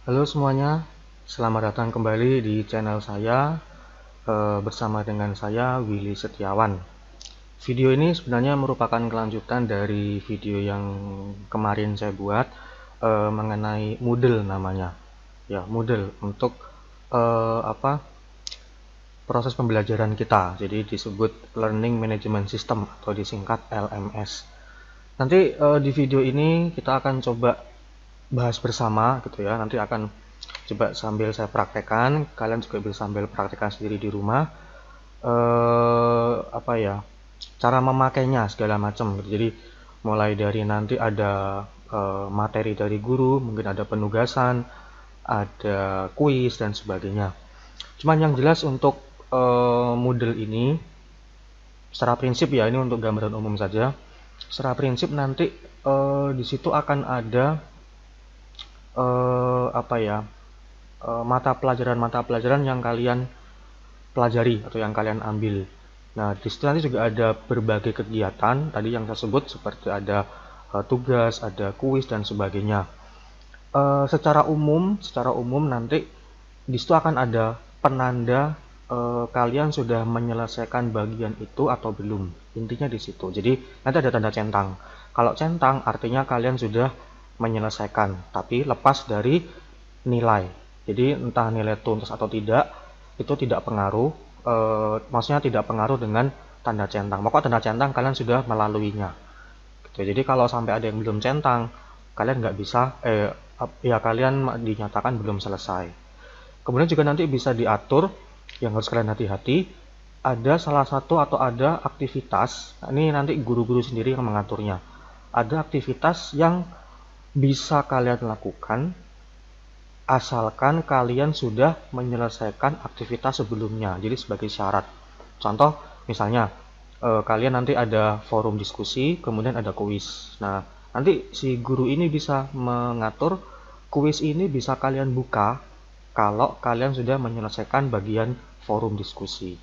Halo semuanya, selamat datang kembali di channel saya bersama dengan saya Willy Setiawan. Video ini sebenarnya merupakan kelanjutan dari video yang kemarin saya buat mengenai Moodle namanya. Ya, Moodle untuk proses pembelajaran kita. Jadi disebut Learning Management System atau disingkat LMS. Nanti di video ini kita akan coba bahas bersama gitu ya. Nanti akan coba sambil saya praktekkan, kalian juga bisa sambil praktekkan sendiri di rumah. Cara memakainya segala macam gitu. Jadi mulai dari nanti ada materi dari guru, mungkin ada penugasan, ada kuis dan sebagainya. Cuman yang jelas untuk Moodle ini secara prinsip ya, ini untuk gambaran umum saja. Secara prinsip nanti di situ akan ada eh, apa ya mata pelajaran yang kalian pelajari atau yang kalian ambil. Nah, di situ nanti juga ada berbagai kegiatan tadi yang saya sebut seperti ada tugas, ada kuis dan sebagainya. Secara umum nanti di situ akan ada penanda kalian sudah menyelesaikan bagian itu atau belum. Intinya di situ. Jadi nanti ada tanda centang. Kalau centang artinya kalian sudah menyelesaikan, tapi lepas dari nilai. Jadi entah nilai tuntas atau tidak, itu tidak pengaruh. Maksudnya tidak pengaruh dengan tanda centang. Pokoknya tanda centang kalian sudah melaluinya. Gitu. Jadi kalau sampai ada yang belum centang, kalian nggak bisa, ya kalian dinyatakan belum selesai. Kemudian juga nanti bisa diatur, yang harus kalian hati-hati, ada salah satu atau ada aktivitas, ini nanti guru-guru sendiri yang mengaturnya. Ada aktivitas yang bisa kalian lakukan asalkan kalian sudah menyelesaikan aktivitas sebelumnya. Jadi sebagai syarat. Contoh, misalnya kalian nanti ada forum diskusi, kemudian ada kuis. Nah, nanti si guru ini bisa mengatur kuis ini bisa kalian buka kalau kalian sudah menyelesaikan bagian forum diskusi.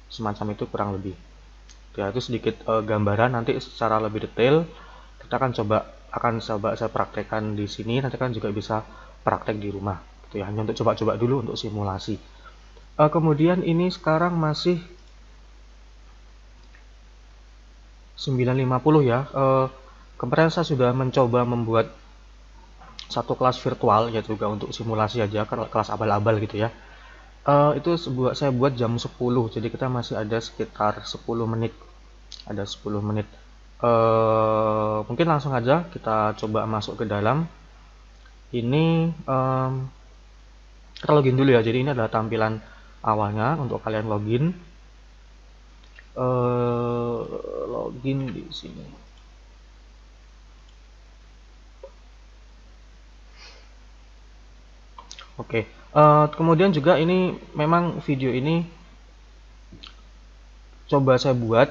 Semacam itu kurang lebih. Ya, itu sedikit gambaran. Nanti secara lebih detail kita akan coba saya praktekkan di sini. Nanti kan juga bisa praktek di rumah gitu ya, hanya untuk coba-coba dulu untuk simulasi. Kemudian ini sekarang masih 9.50 ya. Kemarin saya sudah mencoba membuat satu kelas virtual ya juga untuk simulasi aja, kelas abal-abal gitu ya. Itu saya buat jam 10, jadi kita masih ada sekitar 10 menit. Ada 10 menit. Mungkin langsung aja kita coba masuk ke dalam. Ini kita login dulu ya. Jadi ini adalah tampilan awalnya untuk kalian login. Login di sini. Oke. Kemudian juga ini memang video ini coba saya buat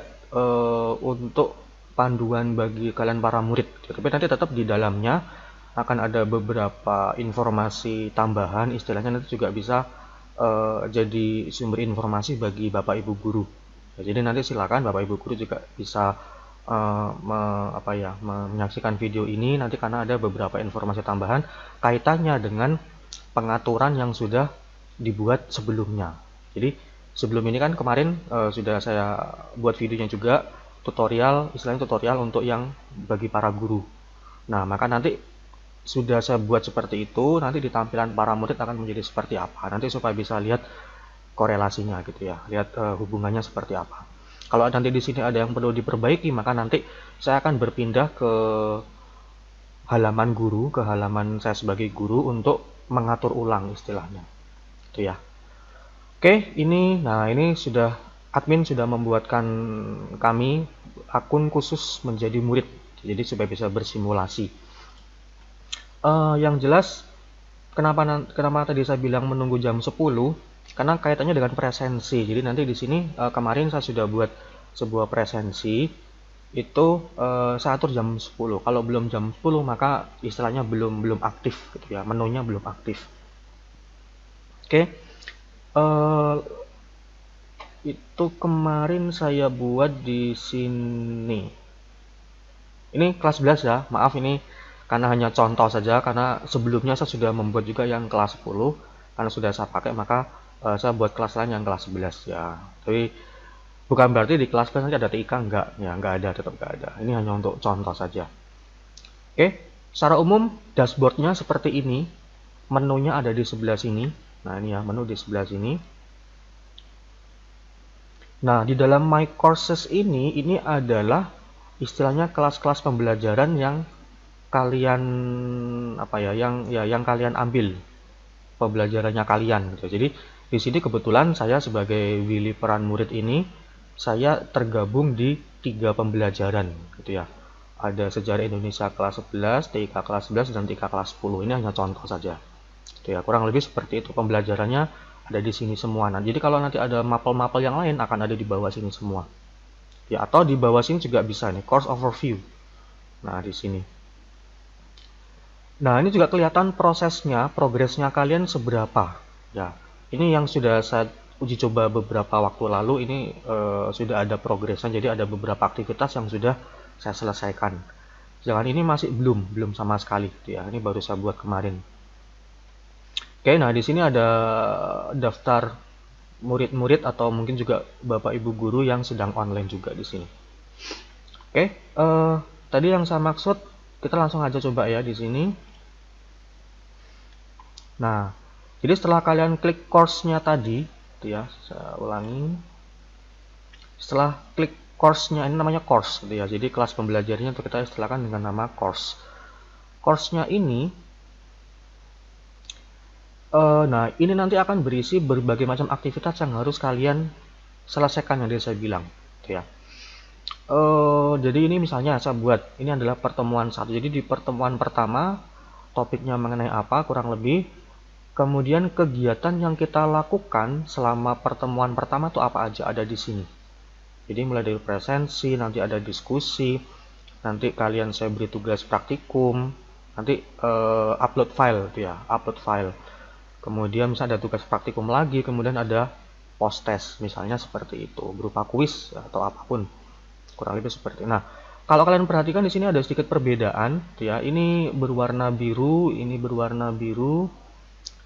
untuk panduan bagi kalian para murid. Tapi nanti tetap di dalamnya akan ada beberapa informasi tambahan, istilahnya nanti juga bisa jadi sumber informasi bagi Bapak Ibu guru. Ya, jadi nanti silakan Bapak Ibu guru juga bisa menyaksikan video ini nanti karena ada beberapa informasi tambahan kaitannya dengan pengaturan yang sudah dibuat sebelumnya. Jadi sebelum ini kan kemarin sudah saya buat videonya juga tutorial, istilahnya tutorial untuk yang bagi para guru. Nah, maka nanti sudah saya buat seperti itu, nanti di tampilan para murid akan menjadi seperti apa. Nanti supaya bisa lihat korelasinya gitu ya, lihat hubungannya seperti apa. Kalau nanti di sini ada yang perlu diperbaiki, maka nanti saya akan berpindah ke halaman guru, ke halaman saya sebagai guru untuk mengatur ulang istilahnya. Itu ya. Oke, ini sudah admin sudah membuatkan kami akun khusus menjadi murid. Jadi supaya bisa bersimulasi. Yang jelas kenapa tadi saya bilang menunggu jam 10? Karena kaitannya dengan presensi. Jadi nanti di sini kemarin saya sudah buat sebuah presensi itu saya atur jam 10. Kalau belum jam 10 maka istilahnya belum aktif gitu ya, menunya belum aktif. Oke. Itu kemarin saya buat di sini. Ini kelas 11 ya, maaf ini karena hanya contoh saja, karena sebelumnya saya sudah membuat juga yang kelas 10, karena sudah saya pakai maka saya buat kelas lain yang kelas 11 ya. Tapi bukan berarti di kelas 11 nanti ada TIK, enggak ya, enggak ada, tetap enggak ada. Ini hanya untuk contoh saja. Oke, secara umum dashboardnya seperti ini, menunya ada di sebelah sini. Nah ini ya, menu di sebelah sini. Nah, di dalam My Courses ini adalah istilahnya kelas-kelas pembelajaran yang kalian yang kalian ambil pembelajarannya kalian gitu. Jadi di sini kebetulan saya sebagai Willy peran murid ini saya tergabung di 3 pembelajaran gitu ya. Ada sejarah Indonesia kelas 11, TIK kelas 11 dan TIK kelas 10. Ini hanya contoh saja. Gitu ya, kurang lebih seperti itu pembelajarannya ada di sini semua. Nah, jadi kalau nanti ada mapel-mapel yang lain akan ada di bawah sini semua. Ya, atau di bawah sini juga bisa nih, course overview. Nah, di sini. Nah, ini juga kelihatan prosesnya, progresnya kalian seberapa. Ya, ini yang sudah saya uji coba beberapa waktu lalu, ini sudah ada progresnya, jadi ada beberapa aktivitas yang sudah saya selesaikan. Sedangkan ini masih belum sama sekali. Ya, ini baru saya buat kemarin. Oke, nah di sini ada daftar murid-murid atau mungkin juga Bapak Ibu guru yang sedang online juga di sini. Oke, tadi yang saya maksud kita langsung aja coba ya di sini. Nah, jadi setelah kalian klik course-nya tadi, gitu ya, saya ulangi. Setelah klik course-nya, ini namanya course, gitu ya. Jadi kelas pembelajarannya untuk kita istilahkan dengan nama course. Course-nya ini nah, ini nanti akan berisi berbagai macam aktivitas yang harus kalian selesaikan yang tadi saya bilang, gitu ya. Jadi ini misalnya saya buat, ini adalah pertemuan 1. Jadi di pertemuan pertama, topiknya mengenai apa, kurang lebih. Kemudian kegiatan yang kita lakukan selama pertemuan pertama itu apa aja, ada di sini. Jadi mulai dari presensi, nanti ada diskusi, nanti kalian saya beri tugas praktikum, nanti upload file, gitu ya, upload file. Kemudian misalnya ada tugas praktikum lagi, kemudian ada post test, misalnya seperti itu, berupa kuis atau apapun, kurang lebih seperti itu. Nah, kalau kalian perhatikan di sini ada sedikit perbedaan, ya. Ini berwarna biru, ini berwarna biru.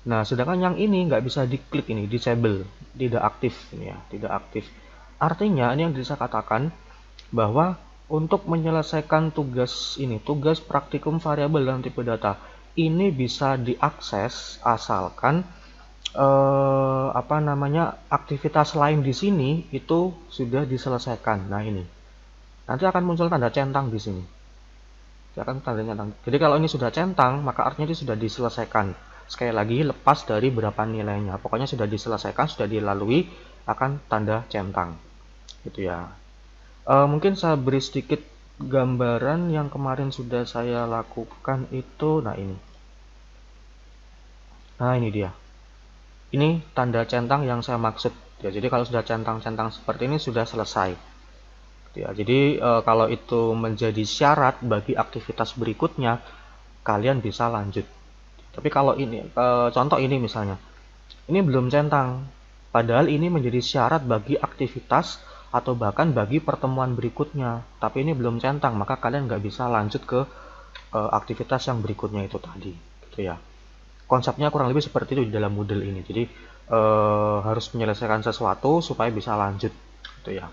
Nah, sedangkan yang ini nggak bisa diklik, ini disable, tidak aktif, ini ya, tidak aktif. Artinya ini yang bisa katakan bahwa untuk menyelesaikan tugas ini, tugas praktikum variabel dan tipe data, ini bisa diakses asalkan aktivitas lain di sini itu sudah diselesaikan. Nah, ini nanti akan muncul tanda centang di sini. Tanda centang. Jadi kalau ini sudah centang, maka artinya itu sudah diselesaikan. Sekali lagi, lepas dari berapa nilainya. Pokoknya sudah diselesaikan, sudah dilalui, akan tanda centang. Gitu ya. Mungkin saya beri sedikit gambaran yang kemarin sudah saya lakukan itu. Nah, ini. Nah, ini dia. Ini tanda centang yang saya maksud. Ya, jadi kalau sudah centang-centang seperti ini sudah selesai. Ya, jadi kalau itu menjadi syarat bagi aktivitas berikutnya, kalian bisa lanjut. Tapi kalau ini, contoh ini misalnya, ini belum centang. Padahal ini menjadi syarat bagi aktivitas atau bahkan bagi pertemuan berikutnya. Tapi ini belum centang, maka kalian nggak bisa lanjut ke aktivitas yang berikutnya itu tadi. Gitu ya. Konsepnya kurang lebih seperti itu di dalam model ini. Jadi harus menyelesaikan sesuatu supaya bisa lanjut. Gitu ya.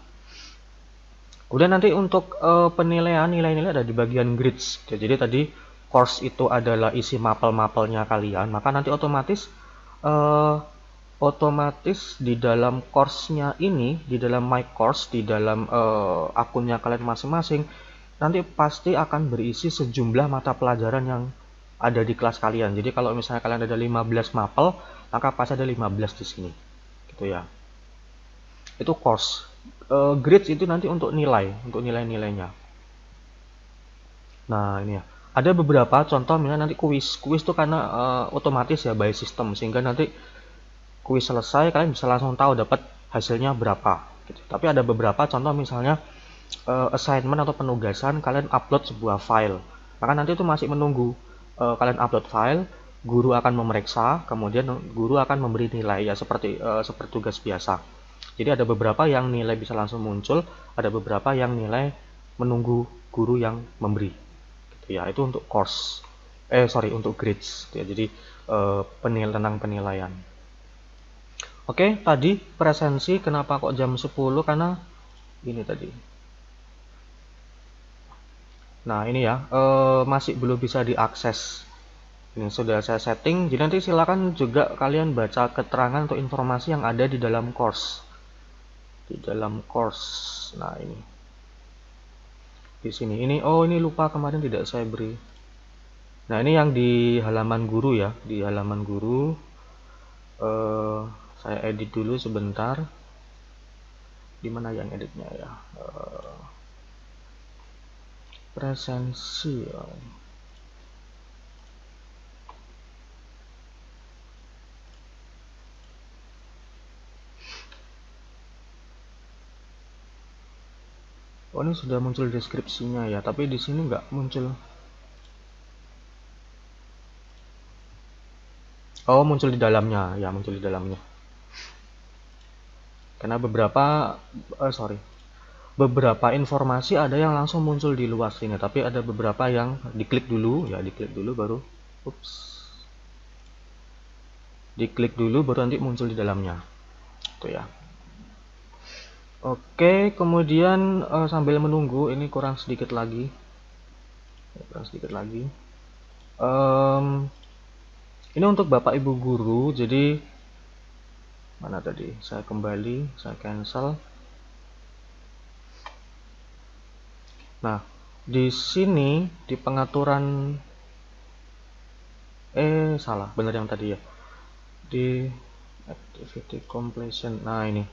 Kemudian nanti untuk penilaian, nilai-nilai ada di bagian grids. Jadi tadi course itu adalah isi mapel-mapelnya kalian, maka nanti otomatis di dalam course-nya ini, di dalam My Course, di dalam akunnya kalian masing-masing, nanti pasti akan berisi sejumlah mata pelajaran yang ada di kelas kalian. Jadi kalau misalnya kalian ada 15 mapel, maka pasti ada 15 di sini. Gitu ya. Itu course. Grades itu nanti untuk nilai-nilainya. Nah, ini ya. Ada beberapa contoh misalnya nanti kuis. Kuis itu karena otomatis ya by system, sehingga nanti kuis selesai kalian bisa langsung tahu dapat hasilnya berapa gitu. Tapi ada beberapa contoh misalnya assignment atau penugasan, kalian upload sebuah file. Maka nanti itu masih menunggu kalian upload file, guru akan memeriksa, kemudian guru akan memberi nilai ya seperti tugas biasa. Jadi ada beberapa yang nilai bisa langsung muncul, ada beberapa yang nilai menunggu guru yang memberi. Gitu gitu ya. Itu untuk course, sorry, untuk grades gitu ya. Jadi tentang penilaian. Oke, tadi presensi kenapa kok jam 10? Karena ini tadi. Nah, ini ya, masih belum bisa diakses. Ini sudah saya setting, jadi nanti silakan juga kalian baca keterangan atau informasi yang ada di dalam course. Di dalam course. Nah, ini. Di sini. Ini lupa kemarin tidak saya beri. Nah, ini yang di halaman guru ya, di halaman guru. Saya edit dulu sebentar. Di mana yang editnya ya? Presensi ya. Oh, ini sudah muncul deskripsinya ya, tapi di sini nggak muncul. Oh, muncul di dalamnya, ya muncul di dalamnya. Karena beberapa informasi ada yang langsung muncul di luar sini, tapi ada beberapa yang diklik dulu, ya diklik dulu baru, diklik dulu baru nanti muncul di dalamnya, tuh ya. Oke, kemudian sambil menunggu, ini kurang sedikit lagi. Ini untuk Bapak Ibu guru, jadi mana tadi? Saya kembali, saya cancel. Nah, di sini di pengaturan salah, benar yang tadi ya. Di activity completion. Nah, ini.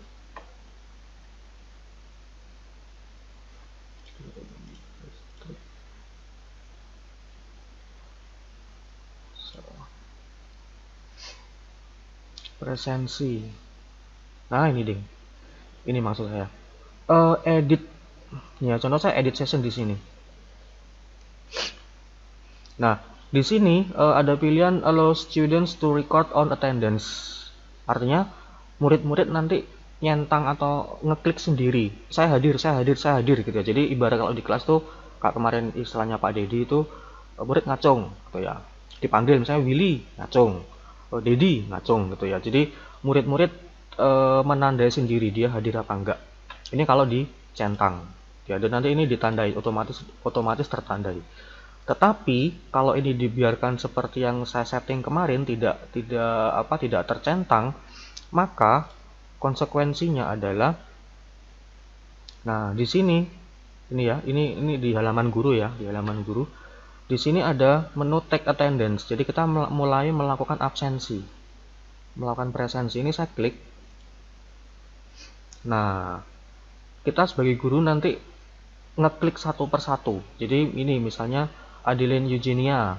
Presensi. Nah, ini ding. Ini maksud saya. Edit. Ya, contoh saya edit session di sini. Nah, di sini ada pilihan allow students to record on attendance. Artinya murid-murid nanti nyentang atau ngeklik sendiri. Saya hadir gitu ya. Jadi ibarat kalau di kelas tuh kayak kemarin istilahnya Pak Dedi itu murid ngacung gitu ya. Dipanggil misalnya Willy ngacung, Dedi ngacung gitu ya. Jadi murid-murid menandai sendiri dia hadir apa enggak. Ini kalau dicentang. Ya, dan nanti ini ditandai otomatis tertandai. Tetapi kalau ini dibiarkan seperti yang saya setting kemarin tidak tercentang, maka konsekuensinya adalah, nah di sini ini ya, ini di halaman guru ya, di halaman guru. Di sini ada menu take attendance. Jadi kita mulai melakukan absensi, melakukan presensi. Ini saya klik. Nah, kita sebagai guru nanti ngeklik satu persatu. Jadi ini misalnya Adeline Eugenia,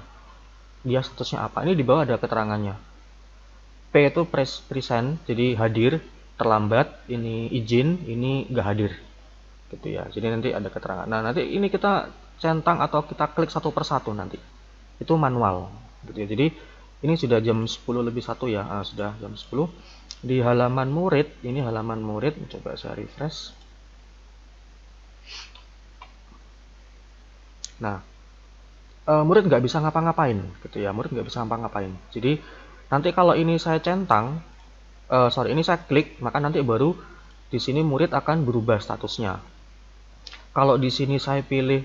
dia statusnya apa? Ini di bawah ada keterangannya. P itu present, jadi hadir, terlambat, ini izin, ini nggak hadir. Gitu ya. Jadi nanti ada keterangan. Nah, nanti ini kita centang atau kita klik satu persatu nanti. Itu manual. Gitu ya. Jadi ini sudah jam 10 lebih 1 ya. Sudah jam 10. Di halaman murid, ini halaman murid, coba saya refresh. Nah, murid nggak bisa ngapa-ngapain gitu ya, murid nggak bisa ngapa-ngapain. Jadi nanti kalau ini saya centang, ini saya klik, maka nanti baru di sini murid akan berubah statusnya. Kalau di sini saya pilih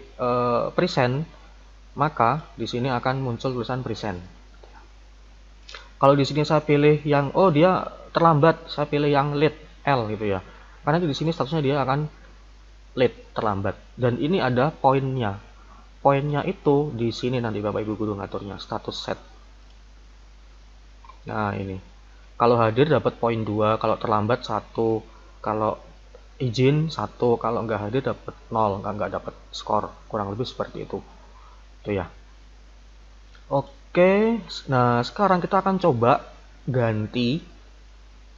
present, maka di sini akan muncul tulisan present. Kalau di sini saya pilih yang dia terlambat, saya pilih yang late L gitu ya. Karena di sini statusnya dia akan late, terlambat. Dan ini ada poinnya. Poinnya itu di sini nanti Bapak Ibu guru ngaturnya, status set. Nah, ini. Kalau hadir dapat poin 2, kalau terlambat 1, kalau izin 1, kalau nggak hadir dapat 0, nggak dapat skor. Kurang lebih seperti itu. Itu ya. Oke, nah sekarang kita akan coba ganti.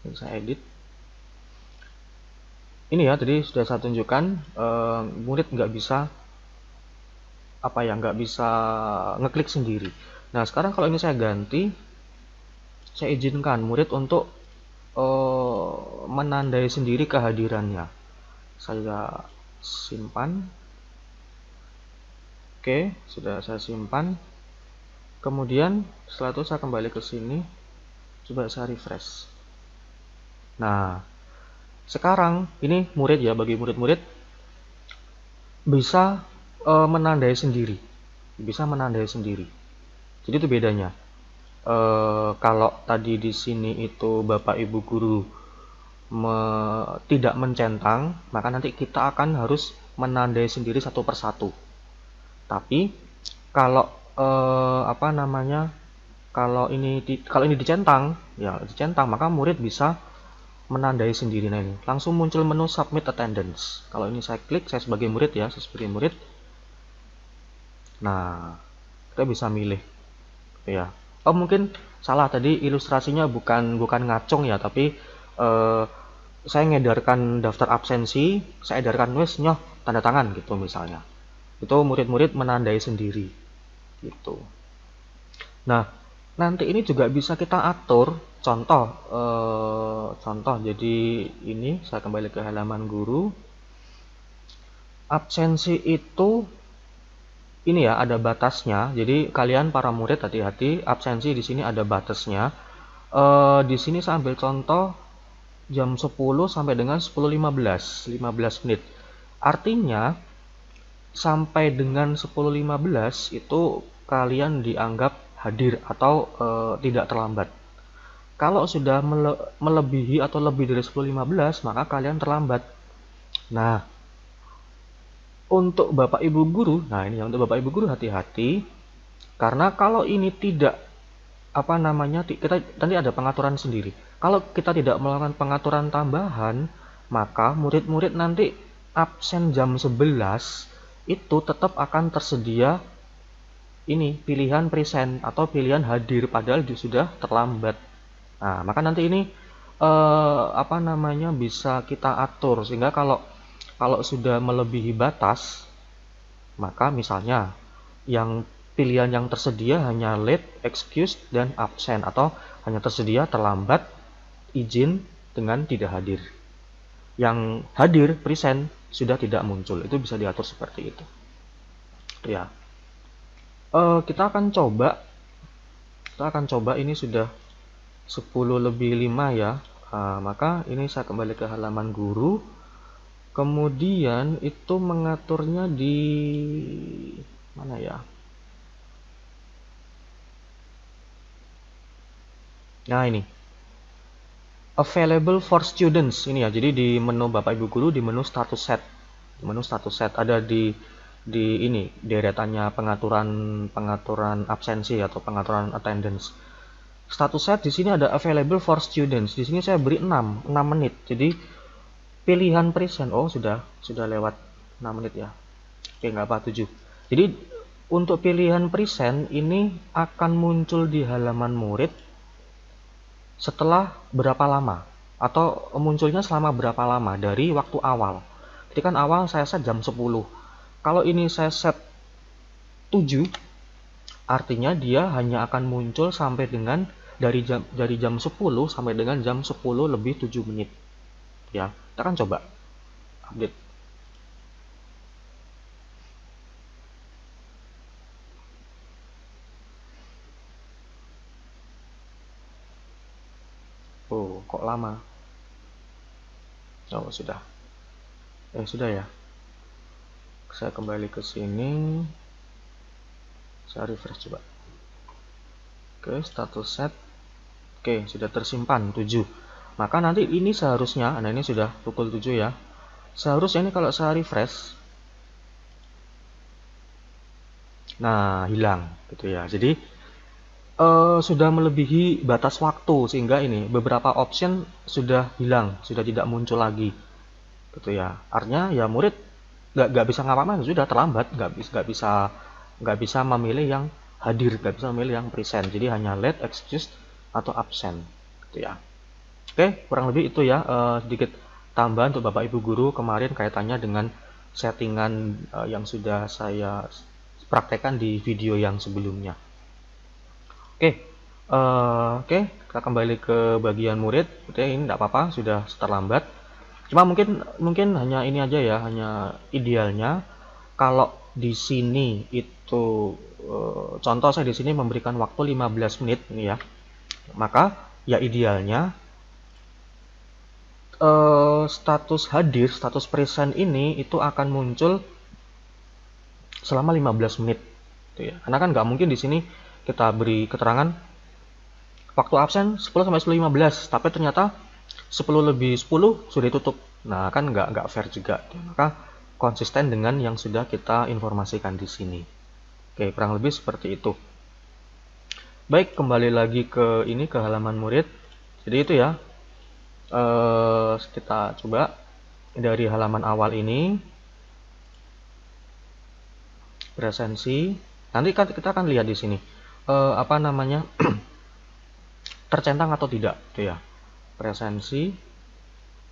Ini saya edit. Ini ya, tadi sudah saya tunjukkan, murid nggak bisa nggak bisa ngeklik sendiri. Nah, sekarang kalau ini saya ganti, saya izinkan murid untuk menandai sendiri kehadirannya. Saya simpan. Oke, sudah saya simpan. Kemudian setelah itu saya kembali ke sini, coba saya refresh. Nah, sekarang ini murid ya, bagi murid-murid bisa menandai sendiri, bisa menandai sendiri. Jadi itu bedanya. Kalau tadi di sini itu Bapak Ibu guru tidak mencentang, maka nanti kita akan harus menandai sendiri satu persatu. Tapi kalau apa namanya, kalau ini dicentang, ya dicentang, maka murid bisa menandai sendiri. Nah ini langsung muncul menu submit attendance. Kalau ini saya klik, saya sebagai murid ya, saya sebagai murid. Nah, kita bisa milih ya. Oh mungkin salah tadi, ilustrasinya bukan ngacung ya, tapi saya ngedarkan daftar absensi, saya edarkan nulis nyoh tanda tangan gitu misalnya. Itu murid-murid menandai sendiri gitu. Nah, nanti ini juga bisa kita atur. Contoh, jadi ini saya kembali ke halaman guru. Absensi itu ini ya, ada batasnya. Jadi kalian para murid hati-hati, absensi di sini ada batasnya. Di sini saya ambil contoh jam 10 sampai dengan 10.15, 15 menit. Artinya sampai dengan 10.15 itu kalian dianggap hadir atau tidak terlambat. Kalau sudah melebihi atau lebih dari 10.15, maka kalian terlambat. Nah, untuk Bapak Ibu guru, nah ini ya, untuk Bapak Ibu guru hati-hati, karena kalau ini tidak apa namanya, kita nanti ada pengaturan sendiri. Kalau kita tidak melakukan pengaturan tambahan, maka murid-murid nanti absen jam 11 itu tetap akan tersedia ini pilihan present atau pilihan hadir padahal sudah terlambat. Nah, maka nanti ini apa namanya, bisa kita atur sehingga kalau sudah melebihi batas, maka misalnya yang pilihan yang tersedia hanya late, excused, dan absent, atau hanya tersedia terlambat, izin dengan tidak hadir. Yang hadir, present, sudah tidak muncul. Itu bisa diatur seperti itu. Ya, kita akan coba ini sudah 10 lebih 5 ya. Maka ini saya kembali ke halaman guru. Kemudian itu mengaturnya di mana ya? Nah ini available for students ini ya. Jadi di menu Bapak Ibu guru, di menu status set, ada di ini deretannya pengaturan absensi atau pengaturan attendance. Status set di sini ada available for students. Di sini saya beri 6 menit. Jadi pilihan present, oh sudah lewat 6 menit ya. Oke, nggak apa, 7. Jadi untuk pilihan present ini akan muncul di halaman murid setelah berapa lama, atau munculnya selama berapa lama dari waktu awal. Jadi kan awal saya set jam 10. Kalau ini saya set 7, artinya dia hanya akan muncul sampai dengan dari jam 10 sampai dengan jam 10 lebih 7 menit. Ya, kita kan coba update. Oh, kok lama? Oh, sudah. Sudah ya. Saya kembali ke sini. Saya refresh coba. Oke, status set. Oke, sudah tersimpan 7. Maka nanti ini seharusnya, nah ini sudah pukul 7 ya. Seharusnya ini kalau saya refresh, nah hilang gitu ya. Jadi sudah melebihi batas waktu sehingga ini beberapa option sudah hilang, sudah tidak muncul lagi gitu ya. Artinya ya murid nggak bisa ngapa-ngapain, sudah terlambat, nggak bisa memilih yang hadir, nggak bisa memilih yang present. Jadi hanya late, excused, atau absent gitu ya. Oke, kurang lebih itu ya, sedikit tambahan untuk Bapak Ibu guru kemarin kaitannya dengan settingan yang sudah saya praktekkan di video yang sebelumnya. Oke, kita kembali ke bagian murid. Oke, ini tidak apa-apa, sudah terlambat. Cuma mungkin hanya ini aja ya, hanya idealnya kalau di sini itu contoh saya di sini memberikan waktu 15 menit ini ya, maka ya idealnya status hadir, status present ini itu akan muncul selama 15 menit gitu ya. Karena kan nggak mungkin di sini kita beri keterangan waktu absen 10 sampai 10.15, tapi ternyata 10 lebih 10 sudah ditutup. Nah, kan nggak fair juga. Maka konsisten dengan yang sudah kita informasikan di sini. Oke, kurang lebih seperti itu. Baik, kembali lagi ke ini, ke halaman murid. Jadi itu ya, kita coba dari halaman awal ini, presensi. Nanti kita akan lihat di sini, apa namanya, tercentang atau tidak, itu ya. Presensi,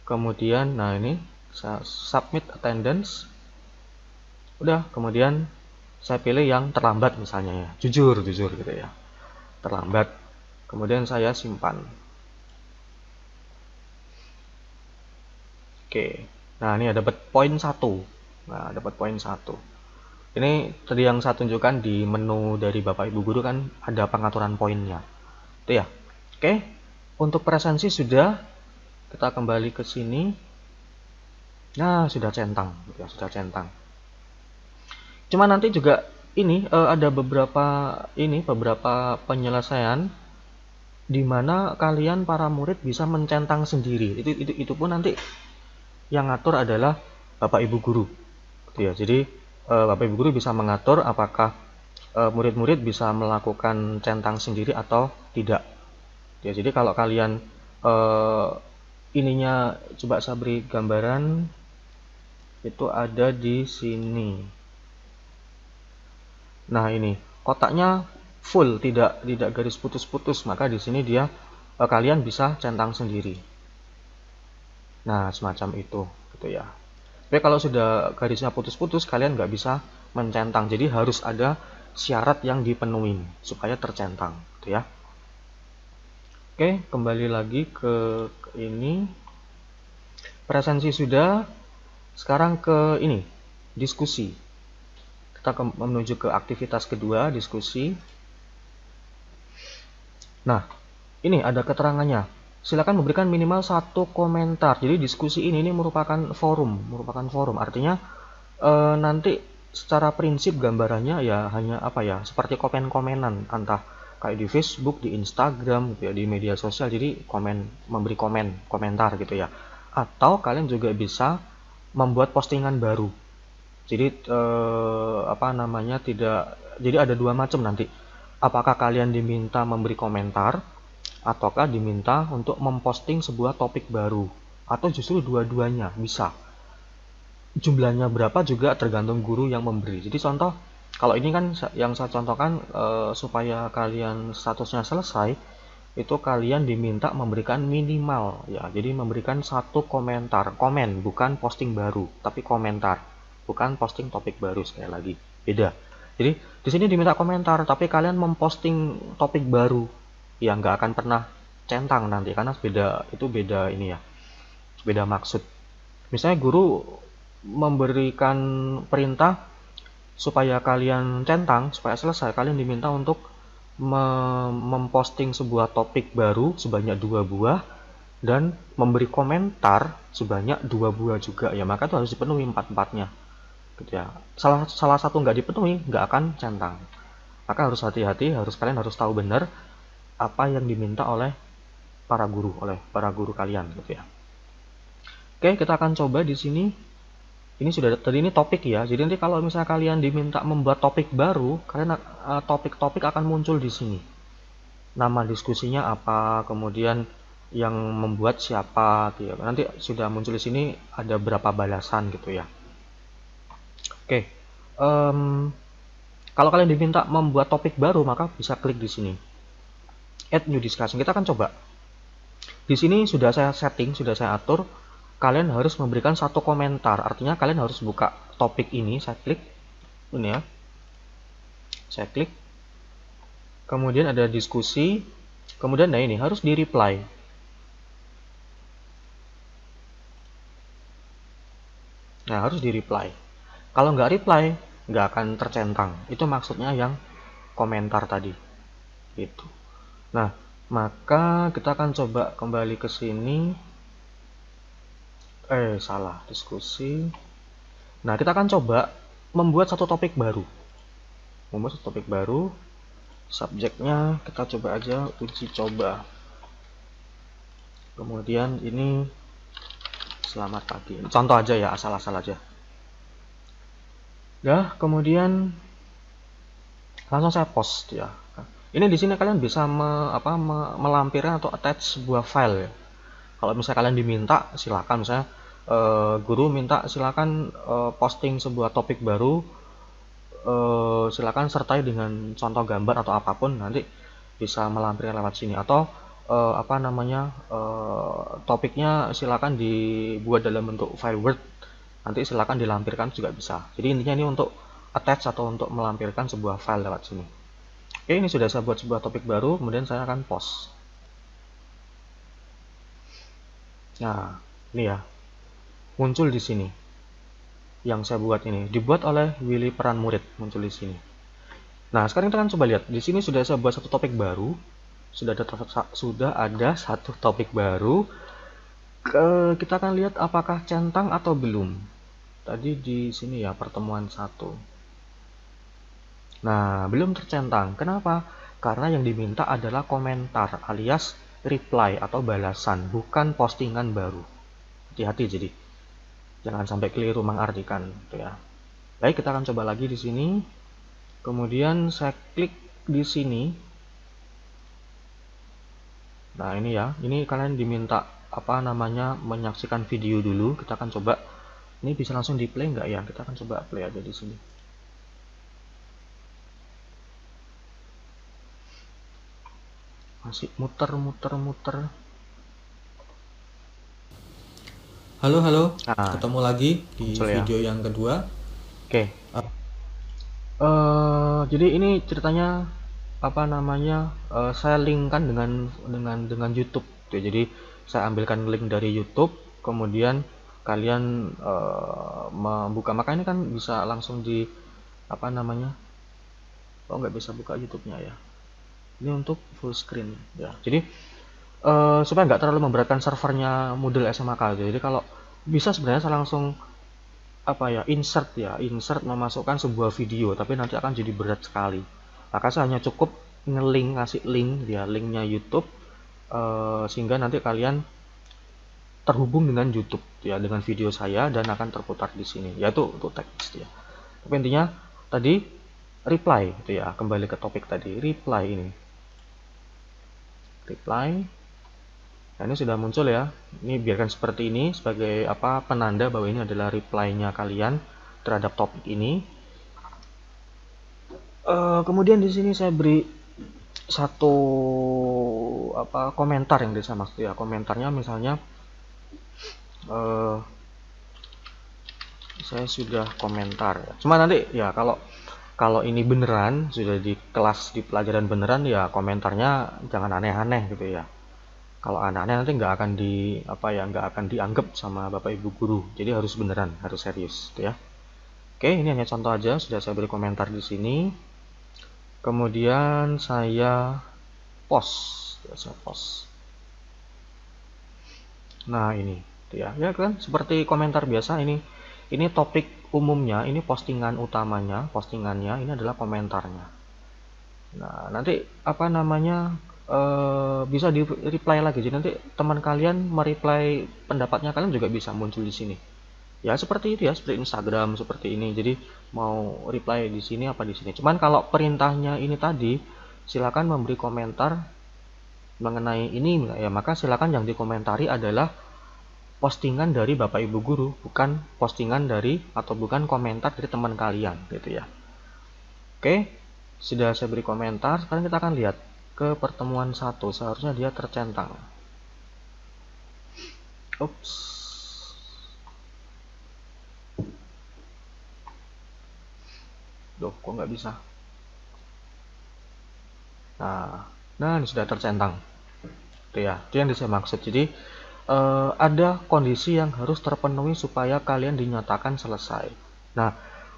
kemudian, nah ini, submit attendance. Udah, kemudian saya pilih yang terlambat misalnya ya, jujur gitu ya, terlambat. Kemudian saya simpan. Oke, nah ini dapat poin 1. Nah, dapat poin 1. Ini tadi yang saya tunjukkan di menu dari Bapak Ibu Guru kan ada pengaturan poinnya. Itu ya. Oke, untuk presensi sudah. Kita kembali ke sini. Nah, sudah centang, ya, sudah centang. Cuma nanti juga ini ada beberapa penyelesaian di mana kalian para murid bisa mencentang sendiri. Itu pun nanti yang ngatur adalah Bapak Ibu Guru. Gitu ya. Jadi Bapak Ibu Guru bisa mengatur apakah murid-murid bisa melakukan centang sendiri atau tidak. Ya, jadi kalau kalian ininya coba saya beri gambaran, itu ada di sini. Nah, ini kotaknya full, tidak garis putus-putus, maka di sini dia kalian bisa centang sendiri. Nah, semacam itu gitu ya. Tapi kalau sudah garisnya putus-putus, kalian nggak bisa mencentang. Jadi harus ada syarat yang dipenuhi supaya tercentang gitu ya. Oke, kembali lagi ke ini. Presensi sudah. Sekarang ke ini, diskusi. Kita menuju ke aktivitas kedua, diskusi. Nah, ini ada keterangannya. Silakan memberikan minimal 1 komentar. Jadi diskusi ini merupakan forum. Artinya nanti secara prinsip gambarannya ya hanya apa ya, seperti komen-komenan, entah kayak di Facebook, di Instagram gitu ya, di media sosial. Jadi memberi komentar gitu ya. Atau kalian juga bisa membuat postingan baru. Jadi jadi ada dua macam nanti. Apakah kalian diminta memberi komentar ataukah diminta untuk memposting sebuah topik baru, atau justru dua-duanya bisa. Jumlahnya berapa juga tergantung guru yang memberi. Jadi contoh, kalau ini kan yang saya contohkan supaya kalian statusnya selesai, itu kalian diminta memberikan minimal ya. Jadi memberikan 1 komentar, komen bukan posting baru, tapi komentar, bukan posting topik baru. Sekali lagi beda. Jadi di sini diminta komentar, tapi kalian memposting topik baru, ya nggak akan pernah centang nanti, karena beda ini ya, beda maksud. Misalnya guru memberikan perintah supaya kalian centang, supaya selesai, kalian diminta untuk memposting sebuah topik baru sebanyak 2 buah dan memberi komentar sebanyak 2 buah juga ya, maka itu harus dipenuhi 4-4-nya gitu ya. Salah satu nggak dipenuhi, nggak akan centang. Maka harus hati-hati, kalian harus tahu benar apa yang diminta oleh para guru kalian gitu ya. Oke, kita akan coba di sini. Ini sudah tadi ini topik ya. Jadi nanti kalau misalnya kalian diminta membuat topik baru, kalian topik-topik akan muncul di sini. Nama diskusinya apa, kemudian yang membuat siapa gitu ya. Nanti sudah muncul di sini ada berapa balasan gitu ya. Oke. Kalau kalian diminta membuat topik baru, maka bisa klik di sini. Add new discussion. Kita akan coba. Di sini sudah saya setting, sudah saya atur. Kalian harus memberikan 1 komentar. Artinya kalian harus buka topik ini. Saya klik ini ya. Saya klik. Kemudian ada diskusi. Kemudian nah ini harus di reply. Nah, harus di reply. Kalau nggak reply, nggak akan tercentang. Itu maksudnya yang komentar tadi. Gitu. Nah, maka kita akan coba kembali ke sini. Salah, diskusi. Nah, kita akan coba membuat satu topik baru. Subjeknya kita coba aja uji coba. Kemudian ini selamat pagi. Contoh aja ya, asal-asal aja. Ya, kemudian langsung saya post ya. Ini di sini kalian bisa melampirkan atau attach sebuah file ya. Kalau misalnya kalian diminta, silakan. Misalnya guru minta silakan posting sebuah topik baru, silakan sertai dengan contoh gambar atau apapun, nanti bisa melampirkan lewat sini. Atau topiknya silakan dibuat dalam bentuk file Word, nanti silakan dilampirkan juga bisa. Jadi intinya ini untuk attach atau untuk melampirkan sebuah file lewat sini. Oke, ini sudah saya buat sebuah topik baru, kemudian saya akan post. Nah, ini ya, muncul di sini. Yang saya buat ini dibuat oleh Willy Peran Murid, muncul di sini. Nah, sekarang kita akan coba lihat. Di sini sudah saya buat satu topik baru. Sudah ada satu topik baru. Kita akan lihat apakah centang atau belum. Tadi di sini ya, pertemuan 1. Nah, belum tercentang. Kenapa? Karena yang diminta adalah komentar alias reply atau balasan, bukan postingan baru. Hati-hati jadi. Jangan sampai keliru mengartikan gitu ya. Baik, kita akan coba lagi di sini. Kemudian saya klik di sini. Nah, ini ya. Ini kalian diminta menyaksikan video dulu. Kita akan coba. Ini bisa langsung di play nggak ya? Kita akan coba play aja di sini. Masih muter. Halo, Nah, ketemu lagi di muncul ya. video yang kedua. Oke. Jadi ini ceritanya saya linkkan dengan YouTube. Jadi saya ambilkan link dari YouTube, kemudian kalian membuka. Maka ini kan bisa langsung di nggak bisa buka YouTube-nya ya. Ini untuk full screen ya. Jadi supaya nggak terlalu memberatkan servernya Moodle SMAK. Jadi kalau bisa sebenarnya saya langsung insert memasukkan sebuah video, tapi nanti akan jadi berat sekali. Maka saya hanya cukup ngasih link ya, linknya YouTube, sehingga nanti kalian terhubung dengan YouTube ya, dengan video saya, dan akan terputar di sini, yaitu untuk teks ya. Tapi intinya tadi reply gitu ya, kembali ke topik tadi, reply. Nah, ini sudah muncul ya. Ini biarkan seperti ini sebagai penanda bahwa ini adalah reply-nya kalian terhadap topik ini. Kemudian di sini saya beri satu komentar yang bisa maksud ya. Komentarnya misalnya saya sudah komentar. Cuma nanti ya kalau ini beneran sudah di kelas di pelajaran beneran ya, komentarnya jangan aneh-aneh gitu ya. Kalau aneh-aneh nanti nggak akan dianggap sama bapak ibu guru. Jadi harus beneran, harus serius gitu ya. Oke, ini hanya contoh aja, sudah saya beri komentar di sini. Kemudian saya post. Nah, ini ya kan seperti komentar biasa. Ini topik umumnya, ini postingannya ini adalah komentarnya. Nah, nanti bisa di reply lagi. Jadi nanti teman kalian mereply pendapatnya kalian juga bisa muncul di sini. Ya seperti itu ya, seperti Instagram seperti ini. Jadi mau reply di sini apa di sini. Cuman kalau perintahnya ini tadi, silakan memberi komentar mengenai ini ya, maka silakan yang dikomentari adalah postingan dari Bapak Ibu guru, bukan postingan dari atau bukan komentar dari teman kalian gitu ya. Oke, sudah saya beri komentar. Sekarang kita akan lihat ke pertemuan 1, seharusnya dia tercentang. Ups. Duh, kok nggak bisa? Nah ini sudah tercentang. Itu ya, itu yang saya maksud. Jadi ada kondisi yang harus terpenuhi supaya kalian dinyatakan selesai. Nah,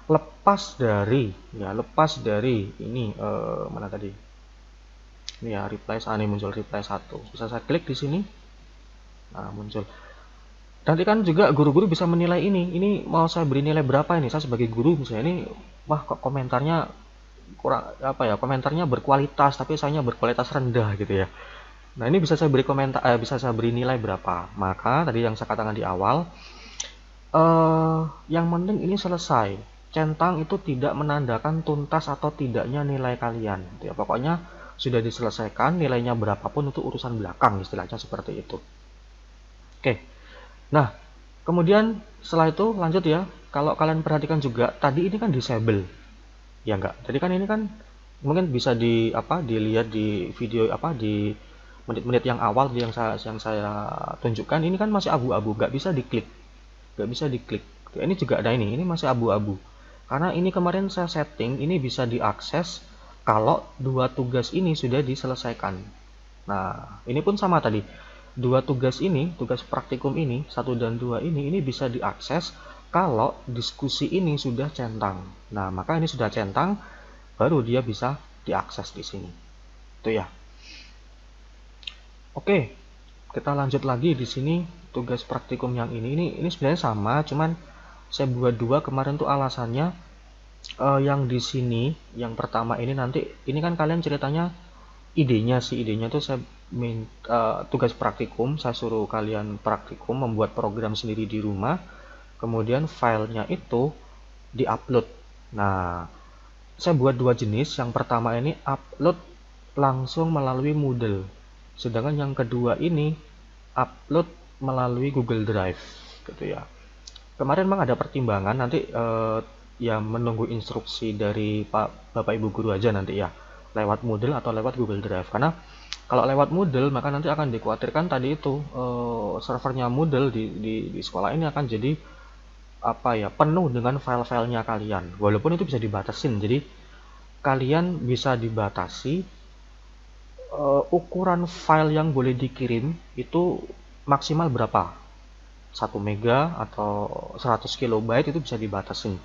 lepas dari ini mana tadi? Ini ya, reply ini muncul reply 1. Bisa saya klik di sini. Nah, muncul. Nanti kan juga guru-guru bisa menilai ini mau saya beri nilai berapa ini. Saya sebagai guru misalnya ini, wah kok komentarnya kurang apa ya, komentarnya berkualitas tapi sayangnya berkualitas rendah gitu ya. Nah, ini bisa saya beri komentar, bisa saya beri nilai berapa. Maka tadi yang saya katakan di awal, yang penting ini selesai. Centang itu tidak menandakan tuntas atau tidaknya nilai kalian. Ya, pokoknya sudah diselesaikan, nilainya berapapun itu urusan belakang, istilahnya seperti itu. Oke. Nah, kemudian setelah itu lanjut ya. Kalau kalian perhatikan juga, tadi ini kan disable. Ya enggak. Jadi kan ini kan mungkin bisa dilihat di video di menit-menit yang awal yang saya tunjukkan, ini kan masih abu-abu, nggak bisa diklik. Ini juga ada ini masih abu-abu. Karena ini kemarin saya setting, ini bisa diakses kalau dua tugas ini sudah diselesaikan. Nah, ini pun sama tadi. Dua tugas ini, tugas praktikum ini, 1 dan 2 ini bisa diakses kalau diskusi ini sudah centang. Nah, maka ini sudah centang, baru dia bisa diakses di sini. Itu ya. Oke, kita lanjut lagi di sini tugas praktikum yang ini sebenarnya sama, cuman saya buat dua kemarin tuh alasannya yang di sini yang pertama ini nanti ini kan kalian ceritanya idenya tuh saya tugas praktikum, saya suruh kalian praktikum membuat program sendiri di rumah, kemudian filenya itu diupload. Nah, saya buat dua jenis. Yang pertama ini upload langsung melalui Moodle, sedangkan yang kedua ini upload melalui Google Drive gitu ya. Kemarin memang ada pertimbangan nanti ya menunggu instruksi dari Bapak Ibu guru aja nanti ya, lewat Moodle atau lewat Google Drive. Karena kalau lewat Moodle maka nanti akan dikhawatirkan tadi itu servernya Moodle di sekolah ini akan jadi penuh dengan file-filenya kalian. Walaupun itu bisa dibatasin, jadi kalian bisa dibatasi ukuran file yang boleh dikirim itu maksimal berapa, 1 mega atau 100 kilobyte itu bisa dibatasin.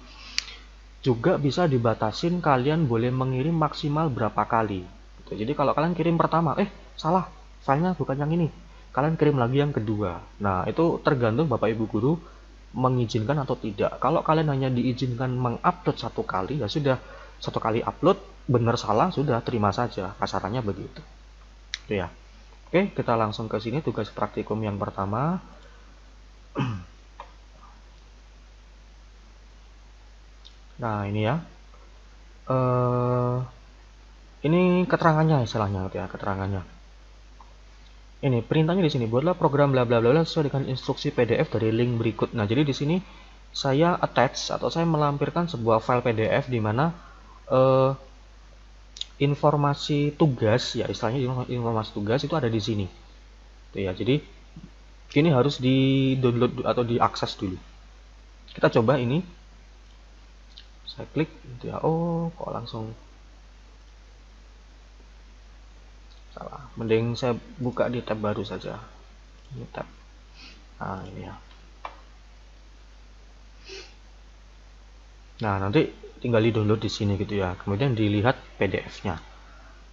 Juga bisa dibatasin kalian boleh mengirim maksimal berapa kali. Jadi kalau kalian kirim pertama, salah, filenya bukan yang ini, kalian kirim lagi yang kedua. Nah, itu tergantung Bapak Ibu guru mengizinkan atau tidak. Kalau kalian hanya diizinkan mengupload 1 kali, ya sudah, 1 kali upload, benar salah sudah terima saja, kasarannya begitu. Itu ya. Oke, kita langsung ke sini tugas praktikum yang pertama. Nah, ini ya. Ini keterangannya istilahnya ya, keterangannya. Ini perintahnya di sini, buatlah program bla bla bla sesuai dengan instruksi PDF dari link berikut. Nah, jadi di sini saya attach atau saya melampirkan sebuah file PDF di mana informasi tugas ya, istilahnya informasi tugas itu ada di sini. Tuh ya, jadi ini harus di-download atau diakses dulu. Kita coba ini. Saya klik gitu ya. Oh, kok langsung salah. Mending saya buka di tab baru saja. Ini tab. Nah, ini ya. Nah, nanti tinggal di-download di sini gitu ya. Kemudian dilihat PDF-nya.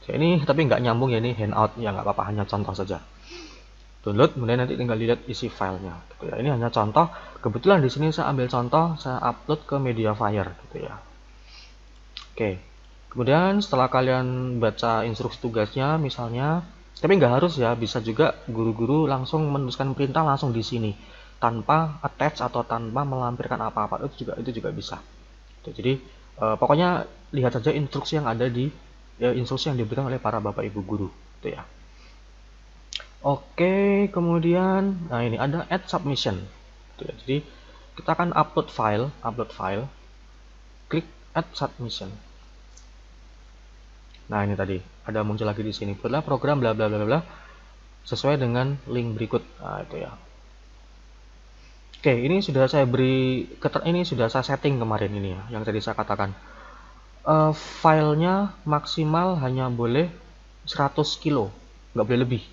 Ini tapi nggak nyambung ya, ini handout ya, nggak apa-apa, hanya contoh saja. Download, kemudian nanti tinggal lihat isi filenya gitu ya. Ini hanya contoh. Kebetulan di sini saya ambil contoh, saya upload ke Mediafire gitu ya. Oke. Kemudian setelah kalian baca instruksi tugasnya misalnya, tapi nggak harus ya, bisa juga guru-guru langsung menuliskan perintah langsung di sini tanpa attach atau tanpa melampirkan apa-apa, itu juga bisa. Jadi pokoknya lihat saja instruksi yang ada di instruksi yang diberikan oleh para bapak ibu guru gitu ya. Oke, kemudian nah ini ada add submission gitu ya. Jadi kita akan upload file, klik add submission. Nah, ini tadi ada muncul lagi di sini, buatlah program bla bla bla bla sesuai dengan link berikut. Nah, itu ya. Oke, ini sudah saya beri, ini sudah saya setting kemarin ini ya, yang tadi saya katakan. Filenya maksimal hanya boleh 100 kilo, nggak boleh lebih.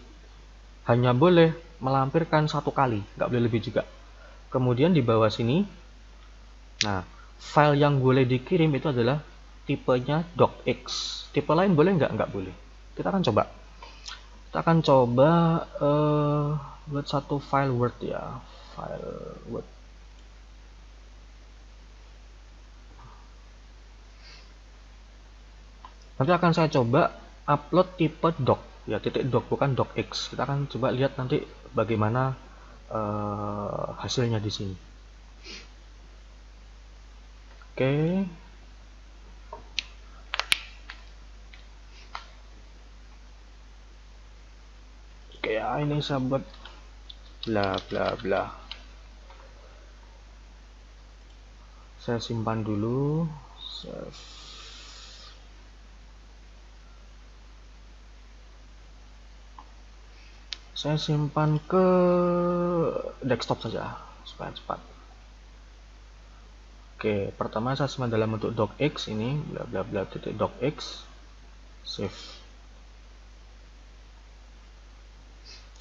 Hanya boleh melampirkan 1 kali, nggak boleh lebih juga. Kemudian di bawah sini, nah file yang boleh dikirim itu adalah tipenya docx. Tipe lain boleh nggak? Nggak boleh. Kita akan coba. Buat satu file Word ya. File Word. Nanti akan saya coba upload tipe doc. Ya, titik doc bukan docx. Kita akan coba lihat nanti bagaimana hasilnya di sini. Oke. Oke ya, ini saya buat bla bla bla. Saya simpan dulu. Save. Saya simpan ke desktop saja supaya cepat. Oke, pertama saya simpan dalam bentuk docx ini, bla bla bla titik docx. Save.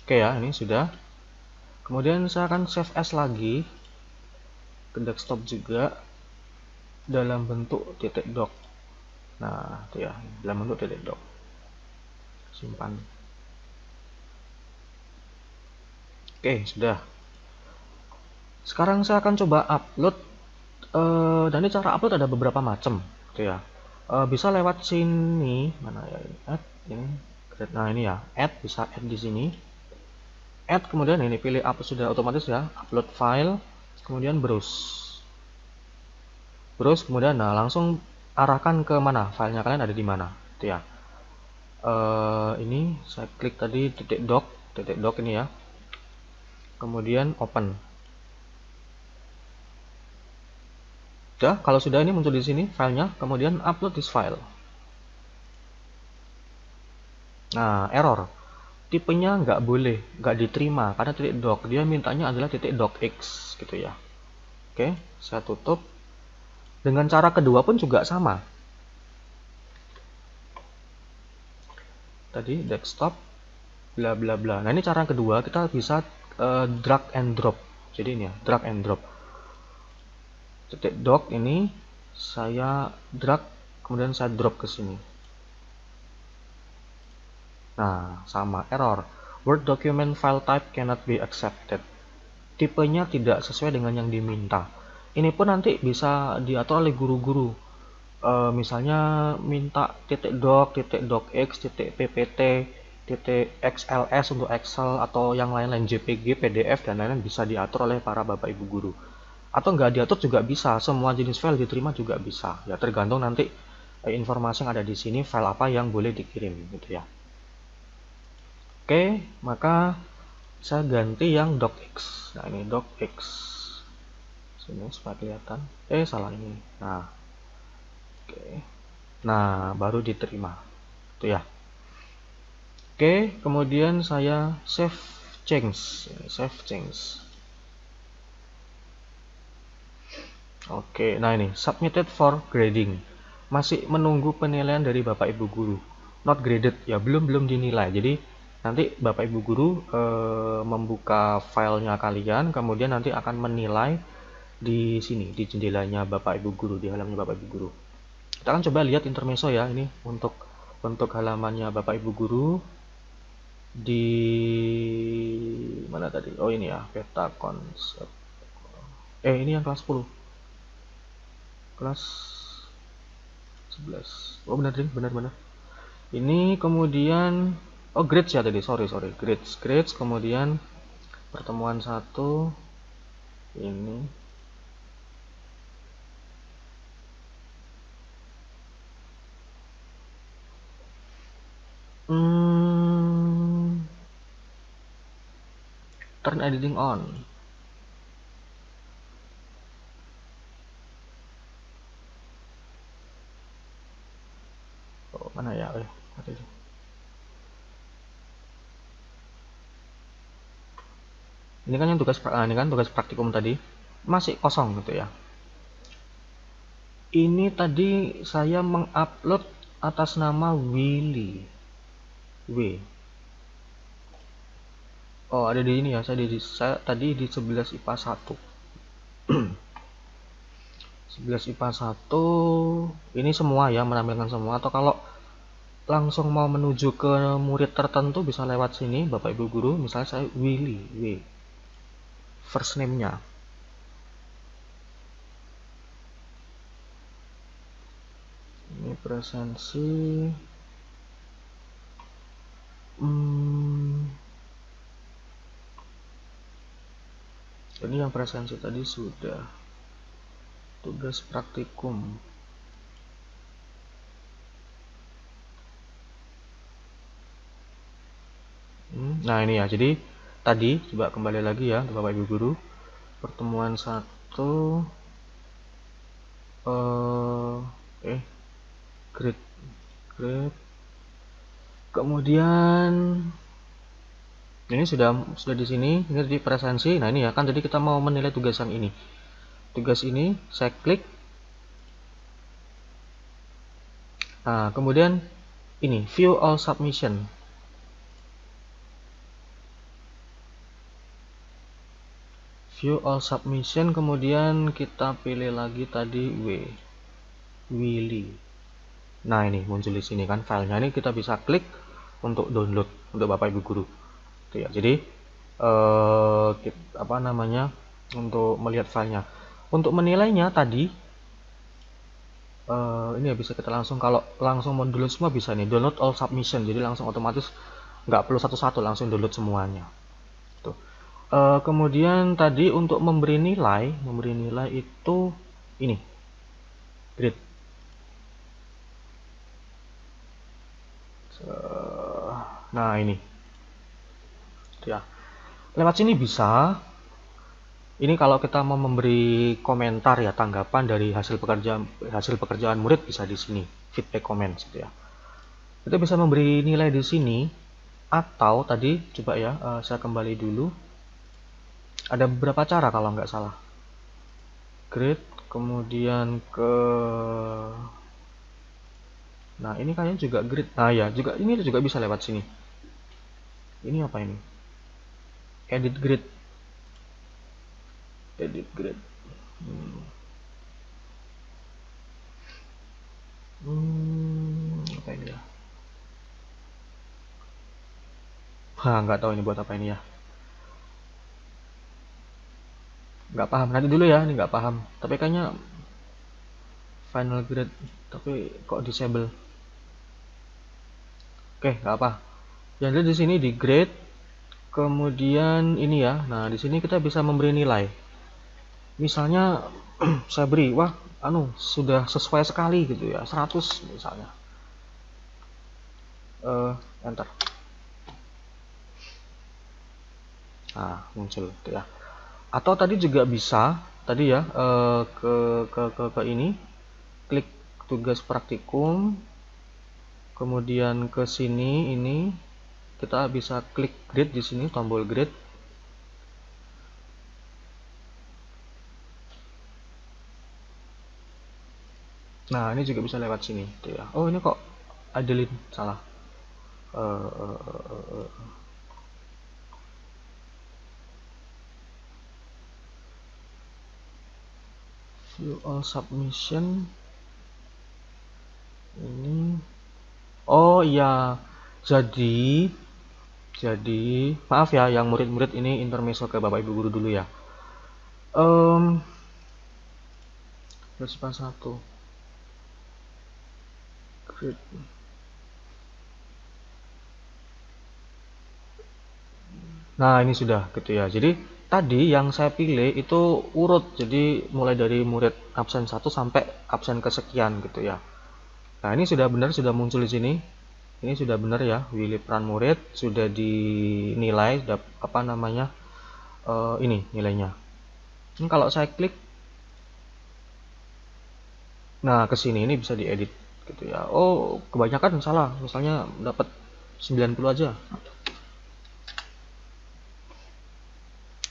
Oke ya, ini sudah. Kemudian saya akan save as lagi ke desktop juga dalam bentuk titik doc. Nah, itu ya, dalam bentuk titik doc. Simpan. Oke, sudah. Sekarang saya akan coba upload. Dan ini cara upload ada beberapa macam, gitu ya. Bisa lewat sini, mana ya ini? Add ini. Nah ini ya, add bisa add di sini. Add kemudian ini pilih upload, sudah otomatis ya, upload file, kemudian browse. Browse kemudian nah langsung arahkan ke mana filenya kalian ada di mana, itu ya. Ini saya klik tadi titik doc ini ya. Kemudian open. Sudah, kalau sudah ini muncul di sini filenya, kemudian upload this file. Nah, error. Tipenya nggak boleh, nggak diterima karena titik doc. Dia mintanya adalah titik docx gitu ya. Oke, saya tutup. Dengan cara kedua pun juga sama. Tadi desktop bla bla bla. Nah, ini cara kedua kita bisa drag and drop. Jadi ini ya, drag and drop. Titik doc ini saya drag kemudian saya drop ke sini. Nah, sama error. Word document file type cannot be accepted. Tipenya tidak sesuai dengan yang diminta. Ini pun nanti bisa diatur oleh guru-guru. Misalnya minta titik doc, titik docx, titik ppt, titik xls untuk Excel atau yang lain-lain JPG, PDF dan lain-lain bisa diatur oleh para bapak ibu guru. Atau nggak diatur juga bisa, semua jenis file diterima juga bisa. Ya tergantung nanti informasi yang ada di sini file apa yang boleh dikirim gitu ya. Oke, maka saya ganti yang docx. Nah ini docx. Sini supaya kelihatan. Salah ini. Nah, oke. Nah, baru diterima. Itu ya. Oke, kemudian saya save change. Save change. Oke, nah ini submitted for grading. Masih menunggu penilaian dari Bapak Ibu guru. Not graded ya, belum dinilai. Jadi nanti Bapak Ibu guru membuka filenya kalian, kemudian nanti akan menilai di sini di jendelanya Bapak Ibu guru, di halamannya Bapak Ibu guru. Kita akan coba lihat intermezzo ya, ini untuk halamannya Bapak Ibu guru di mana tadi? Oh ini ya, peta konsep. Ini yang kelas 10. Kelas 11. Oh benar ding, benar. Ini kemudian grades ya tadi, sorry. Grades kemudian pertemuan 1 ini. Turn editing on. Mana ya? Ini kan yang tugas praktikum tadi masih kosong gitu ya. Ini tadi saya mengupload atas nama Willy W. Oh ada di ini ya, saya tadi di 11 IPA 1. 11 11 IPA 1 ini semua ya, menampilkan semua. Atau kalau langsung mau menuju ke murid tertentu bisa lewat sini Bapak Ibu guru. Misalnya saya Willy, W, first name-nya. Ini presensi. Ini yang presensi tadi sudah. Tugas praktikum. Nah ini ya, jadi tadi coba kembali lagi ya Bapak Ibu guru. Pertemuan 1 grade. Kemudian ini sudah di sini, ini di presensi. Nah ini ya, kan tadi kita mau menilai tugas yang ini. Tugas ini saya klik. Nah, kemudian ini view all submission. View all submission, kemudian kita pilih lagi tadi Willy. Nah, ini muncul di sini kan filenya. Ini kita bisa klik untuk download untuk Bapak Ibu guru. Tuh ya. Jadi apa namanya? Untuk melihat filenya. Untuk menilainya tadi ini ya bisa kita langsung, kalau langsung mau download semua bisa nih, download all submission. Jadi langsung otomatis nggak perlu satu-satu, langsung download semuanya. Tuh. Kemudian tadi untuk memberi nilai itu ini grade. Nah ini ya, lewat sini bisa. Ini kalau kita mau memberi komentar ya, tanggapan dari hasil pekerjaan murid bisa di sini, feedback comment gitu ya. Kita bisa memberi nilai di sini, atau tadi coba ya, saya kembali dulu. Ada beberapa cara kalau nggak salah. Grade, kemudian ke, nah ini kayaknya juga grade. Nah ya, juga ini juga bisa lewat sini. Ini apa ini? Edit grade. Apa ini ya? Nggak tahu ini buat apa ini ya. Nggak paham. Nanti dulu ya, ini nggak paham. Tapi kayaknya final grade, tapi kok disable. Oke, nggak apa. Yang ada di sini di grade. Kemudian ini ya. Nah, di sini kita bisa memberi nilai. Misalnya saya beri, wah, sudah sesuai sekali gitu ya, 100 misalnya. Enter. Nah, muncul gitu ya. Atau tadi juga bisa, tadi ya, ke ini, klik tugas praktikum, kemudian ke sini, ini kita bisa klik grade di sini, tombol grade. Nah, ini juga bisa lewat sini, gitu ya. Oh, ini kok Adeline salah. View all submission. Ini. Oh iya, jadi maaf ya, yang murid-murid ini intermezzo ke Bapak Ibu guru dulu ya. Respan 1 grade. Nah ini sudah gitu ya. Jadi tadi yang saya pilih itu urut, jadi mulai dari murid absen 1 sampai absen kesekian gitu ya. Nah ini sudah benar, sudah muncul di sini. Ini sudah benar ya, Willy peran murid sudah dinilai, sudah apa namanya, ini nilainya. Ini kalau saya klik, nah kesini ini bisa diedit gitu ya. Oh kebanyakan salah, misalnya dapat 90 aja.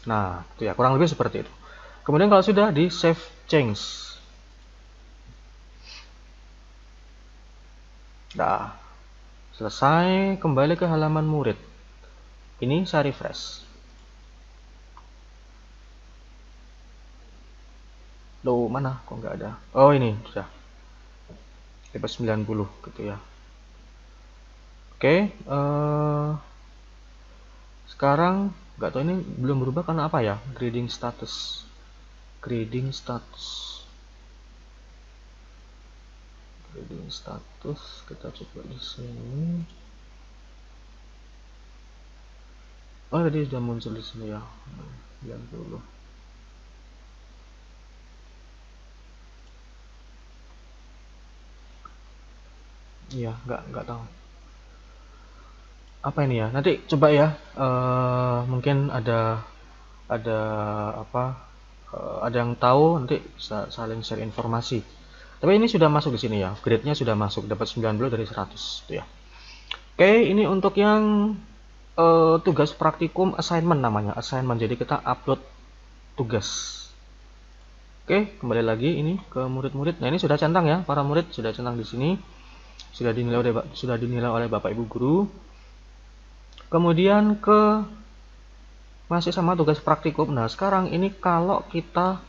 Nah itu ya, kurang lebih seperti itu. Kemudian kalau sudah di save change, nah selesai, kembali ke halaman murid. Ini saya refresh. Loh, mana kok nggak ada? Oh, ini sudah dapat 90 gitu ya. Oke, sekarang nggak tahu ini belum berubah karena apa ya? Grading status. Grading status. Grading status kita coba di sini. Oh, tadi sudah muncul di sini ya. 90. Iya, nggak tahu. Apa ini ya? Nanti coba ya. Mungkin ada apa? Ada yang tahu nanti bisa saling share informasi. Tapi ini sudah masuk di sini ya. Grade-nya sudah masuk, dapat 90 dari 100 itu ya. Oke, ini untuk yang tugas praktikum assignment namanya. Assignment. Jadi kita upload tugas. Oke, kembali lagi ini ke murid-murid. Nah, ini sudah centang ya, para murid sudah centang di sini. Sudah dinilai oleh Bapak Ibu guru. Kemudian masih sama tugas praktikum. Nah, sekarang ini kalau kita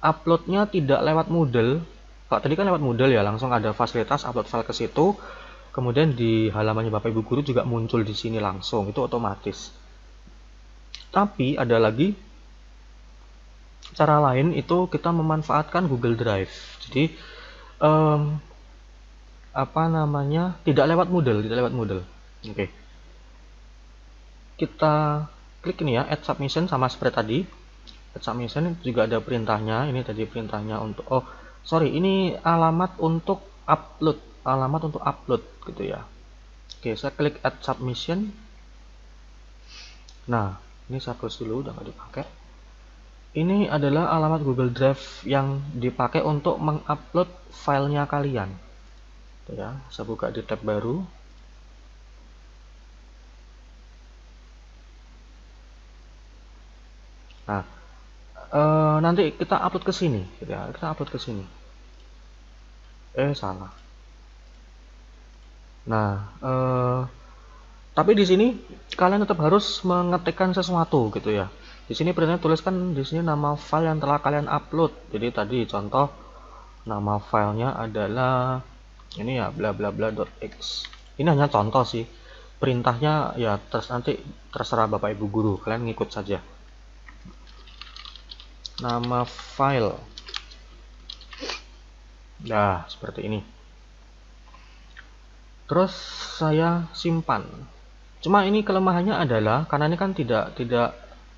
uploadnya tidak lewat Moodle. Kalau tadi kan lewat Moodle ya, langsung ada fasilitas upload file ke situ. Kemudian di halamannya Bapak Ibu guru juga muncul di sini langsung, itu otomatis. Tapi ada lagi cara lain, itu kita memanfaatkan Google Drive. Jadi tidak lewat Moodle. Oke. Kita klik ini ya, add submission sama seperti tadi. Add submission juga ada perintahnya. Ini tadi perintahnya untuk ini alamat untuk upload gitu ya. Oke, saya klik add submission. Nah, ini saya close dulu, udah nggak dipakai. Ini adalah alamat Google Drive yang dipakai untuk mengupload filenya kalian. Tuh ya, saya buka di tab baru. Nah, nanti kita upload ke sini, gitu ya. Kita upload ke sini. Salah. Nah, tapi di sini kalian tetap harus mengetikkan sesuatu gitu ya. Di sini perintahnya tuliskan di sini nama file yang telah kalian upload. Jadi tadi contoh nama filenya adalah ini ya bla bla bla.x. Ini hanya contoh sih. Perintahnya ya nanti terserah Bapak Ibu guru, kalian ngikut saja. Nama file. Nah, seperti ini. Terus saya simpan. Cuma ini kelemahannya adalah karena ini kan tidak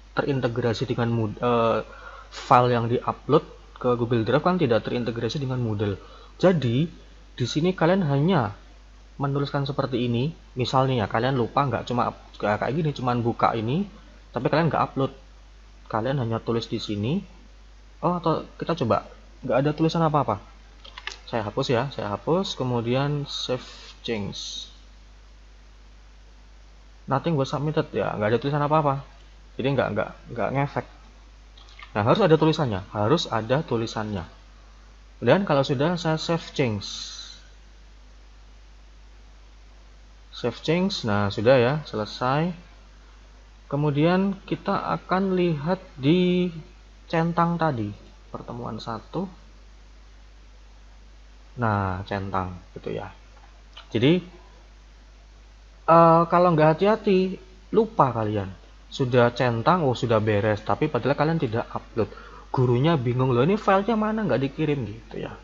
terintegrasi dengan file yang diupload ke Google Drive kan tidak terintegrasi dengan Moodle. Jadi di sini kalian hanya menuliskan seperti ini. Misalnya ya kalian lupa nggak kayak gini, cuman buka ini, tapi kalian nggak upload. Kalian hanya tulis di sini. Atau kita coba nggak ada tulisan apa-apa. Saya hapus ya, kemudian save change. Nothing was submitted ya, nggak ada tulisan apa-apa. Jadi nggak ngefek. Nah, harus ada tulisannya. Dan kalau sudah saya save change. Nah sudah ya, selesai. Kemudian kita akan lihat di centang tadi, pertemuan 1. Nah, centang gitu ya. Jadi kalau nggak hati-hati, lupa kalian. Sudah centang, sudah beres, tapi padahal kalian tidak upload. Gurunya bingung, loh ini filenya mana nggak dikirim gitu ya.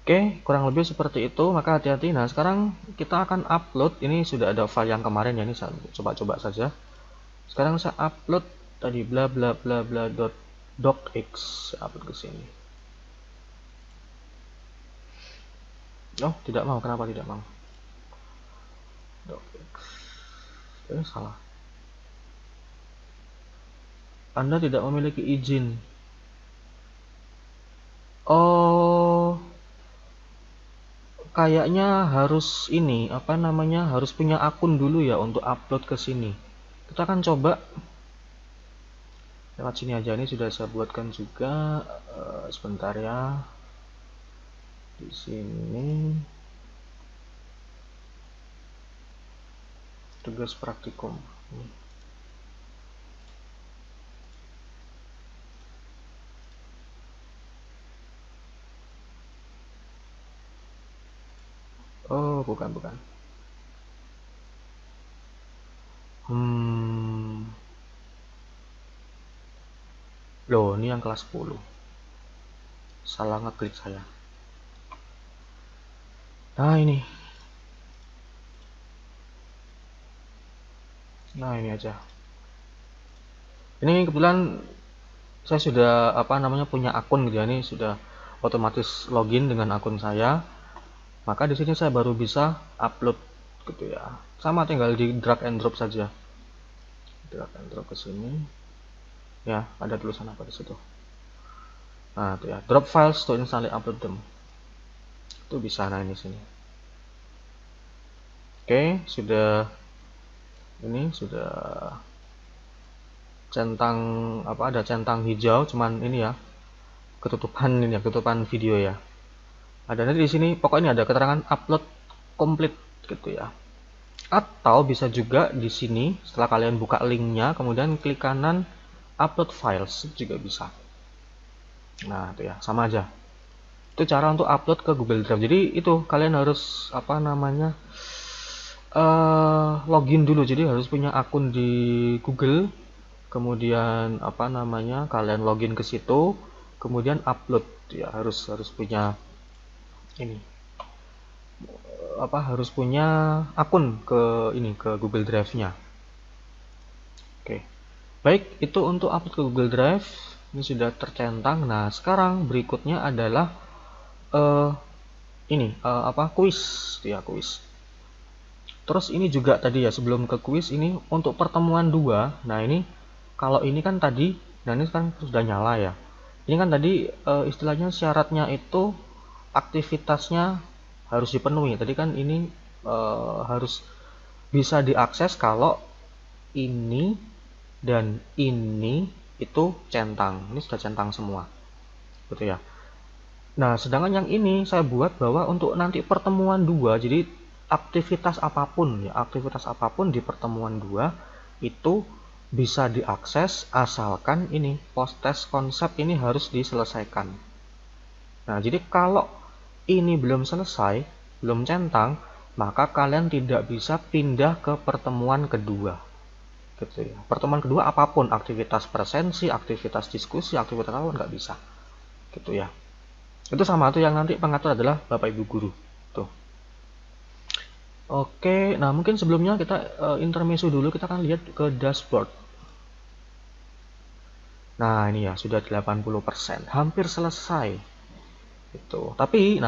Oke, kurang lebih seperti itu, maka hati-hati. Nah, sekarang kita akan upload. Ini sudah ada file yang kemarin ya, ini saya coba-coba saja. Sekarang saya upload tadi bla bla bla bla .docx, saya upload ke sini. Tidak mau. Kenapa tidak mau? .docx. Salah. Anda tidak memiliki izin. Kayaknya harus ini, harus punya akun dulu ya untuk upload ke sini. Kita akan coba lewat sini aja. Ini sudah saya buatkan juga. Sebentar ya. Di sini tugas praktikum. bukan. Loh, ini yang kelas 10. Salah ngeklik saya. Nah, ini. Nah, ini aja. Ini kebetulan saya sudah punya akun gitu ya. Ini sudah otomatis login dengan akun saya. Maka di sini saya baru bisa upload gitu ya. Sama, tinggal di drag and drop saja. Drag and drop ke sini. Ya, ada tulisan apa di situ. Nah, itu ya. Drop files to instantly upload them. Itu bisa, nah ini sini. Oke, sudah centang ada centang hijau, cuman ini ya ketutupan video ya. Ada nanti di sini pokoknya ada keterangan upload complete gitu ya. Atau bisa juga di sini setelah kalian buka linknya, kemudian klik kanan upload files juga bisa. Nah, itu ya, sama aja. Itu cara untuk upload ke Google Drive. Jadi itu kalian harus login dulu. Jadi harus punya akun di Google. Kemudian kalian login ke situ, kemudian upload ya, harus punya ini harus punya akun ke Google Drive-nya. Oke. Baik, itu untuk upload ke Google Drive. Ini sudah tercentang. Nah, sekarang berikutnya adalah kuis ya, kuis. Terus ini juga tadi ya, sebelum ke kuis ini untuk pertemuan 2. Nah, ini kalau ini kan tadi, nah ini kan sudah nyala ya. Ini kan tadi istilahnya syaratnya itu aktivitasnya harus dipenuhi. Tadi kan ini harus bisa diakses kalau ini dan ini itu centang. Ini sudah centang semua, gitu ya. Nah, sedangkan yang ini saya buat bahwa untuk nanti pertemuan 2, jadi aktivitas apapun di pertemuan 2 itu bisa diakses asalkan ini post test konsep ini harus diselesaikan. Nah, jadi kalau ini belum selesai, belum centang, maka kalian tidak bisa pindah ke pertemuan kedua. Gitu ya. Pertemuan kedua apapun, aktivitas presensi, aktivitas diskusi, aktivitas apapun nggak bisa. Gitu ya. Itu sama tuh, yang nanti pengatur adalah Bapak Ibu guru. Tuh. Oke, nah mungkin sebelumnya kita intermezzo dulu, kita akan lihat ke dashboard. Nah, ini ya sudah 80%, hampir selesai. Gitu. Tapi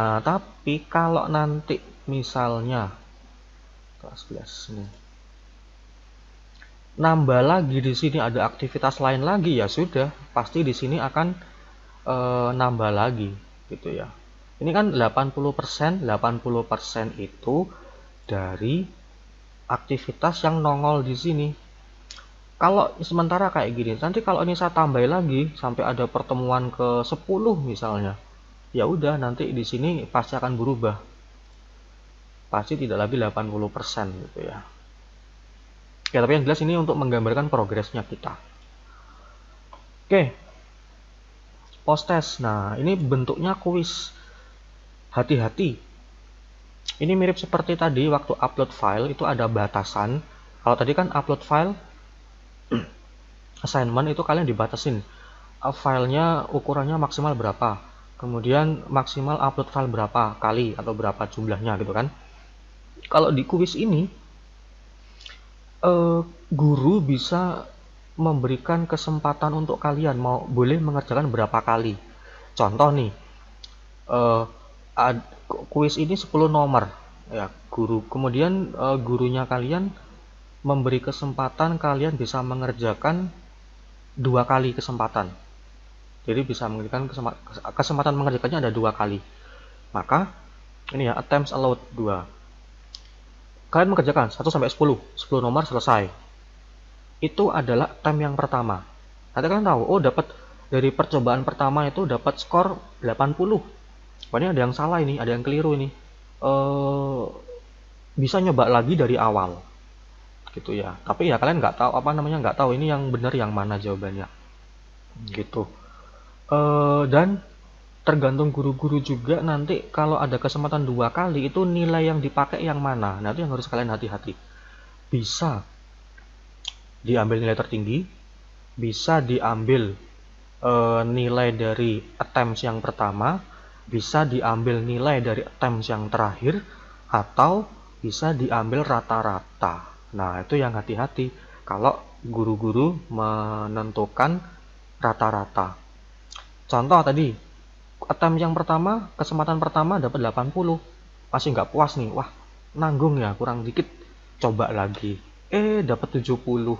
kalau nanti misalnya kelas 11 nih, nambah lagi di sini ada aktivitas lain lagi, ya sudah, pasti di sini akan nambah lagi gitu ya. Ini kan 80% itu dari aktivitas yang nongol di sini. Kalau sementara kayak gini, nanti kalau ini saya tambah lagi sampai ada pertemuan ke 10 misalnya, ya udah nanti di sini pasti akan berubah. Pasti tidak lagi 80% gitu ya. Ya, tapi yang jelas ini untuk menggambarkan progresnya kita. Oke. Post test. Nah, ini bentuknya kuis. Hati-hati. Ini mirip seperti tadi waktu upload file itu ada batasan. Kalau tadi kan upload file assignment itu kalian dibatasin. Filenya ukurannya maksimal berapa. Kemudian maksimal upload file berapa kali atau berapa jumlahnya gitu kan. Kalau di kuis ini guru bisa memberikan kesempatan untuk kalian boleh mengerjakan berapa kali. Contoh nih, kuis ini 10 nomor ya, guru. Kemudian gurunya kalian memberi kesempatan kalian bisa mengerjakan 2 kali kesempatan. Jadi bisa mengerjakan kesempatan mengerjakannya ada 2 kali. Maka ini ya, attempts allowed 2. Kalian mengerjakan 1 sampai 10 nomor selesai. Itu adalah time yang pertama. Nanti kalian tahu, dapat dari percobaan pertama itu dapat skor 80. Wah, ini ada yang salah ini, ada yang keliru ini. Bisa nyoba lagi dari awal. Gitu ya. Tapi ya kalian nggak tahu nggak tahu ini yang benar yang mana jawabannya. Gitu. Dan tergantung guru-guru juga nanti kalau ada kesempatan 2 kali itu nilai yang dipakai yang mana. Nah, itu yang harus kalian hati-hati. Bisa diambil nilai tertinggi, bisa diambil nilai dari attempts yang pertama, bisa diambil nilai dari attempts yang terakhir, atau bisa diambil rata-rata. Nah, itu yang hati-hati kalau guru-guru menentukan rata-rata. Contoh tadi, attempt yang pertama, kesempatan pertama dapat 80. Masih nggak puas nih, wah nanggung ya, kurang dikit. Coba lagi, dapat 70.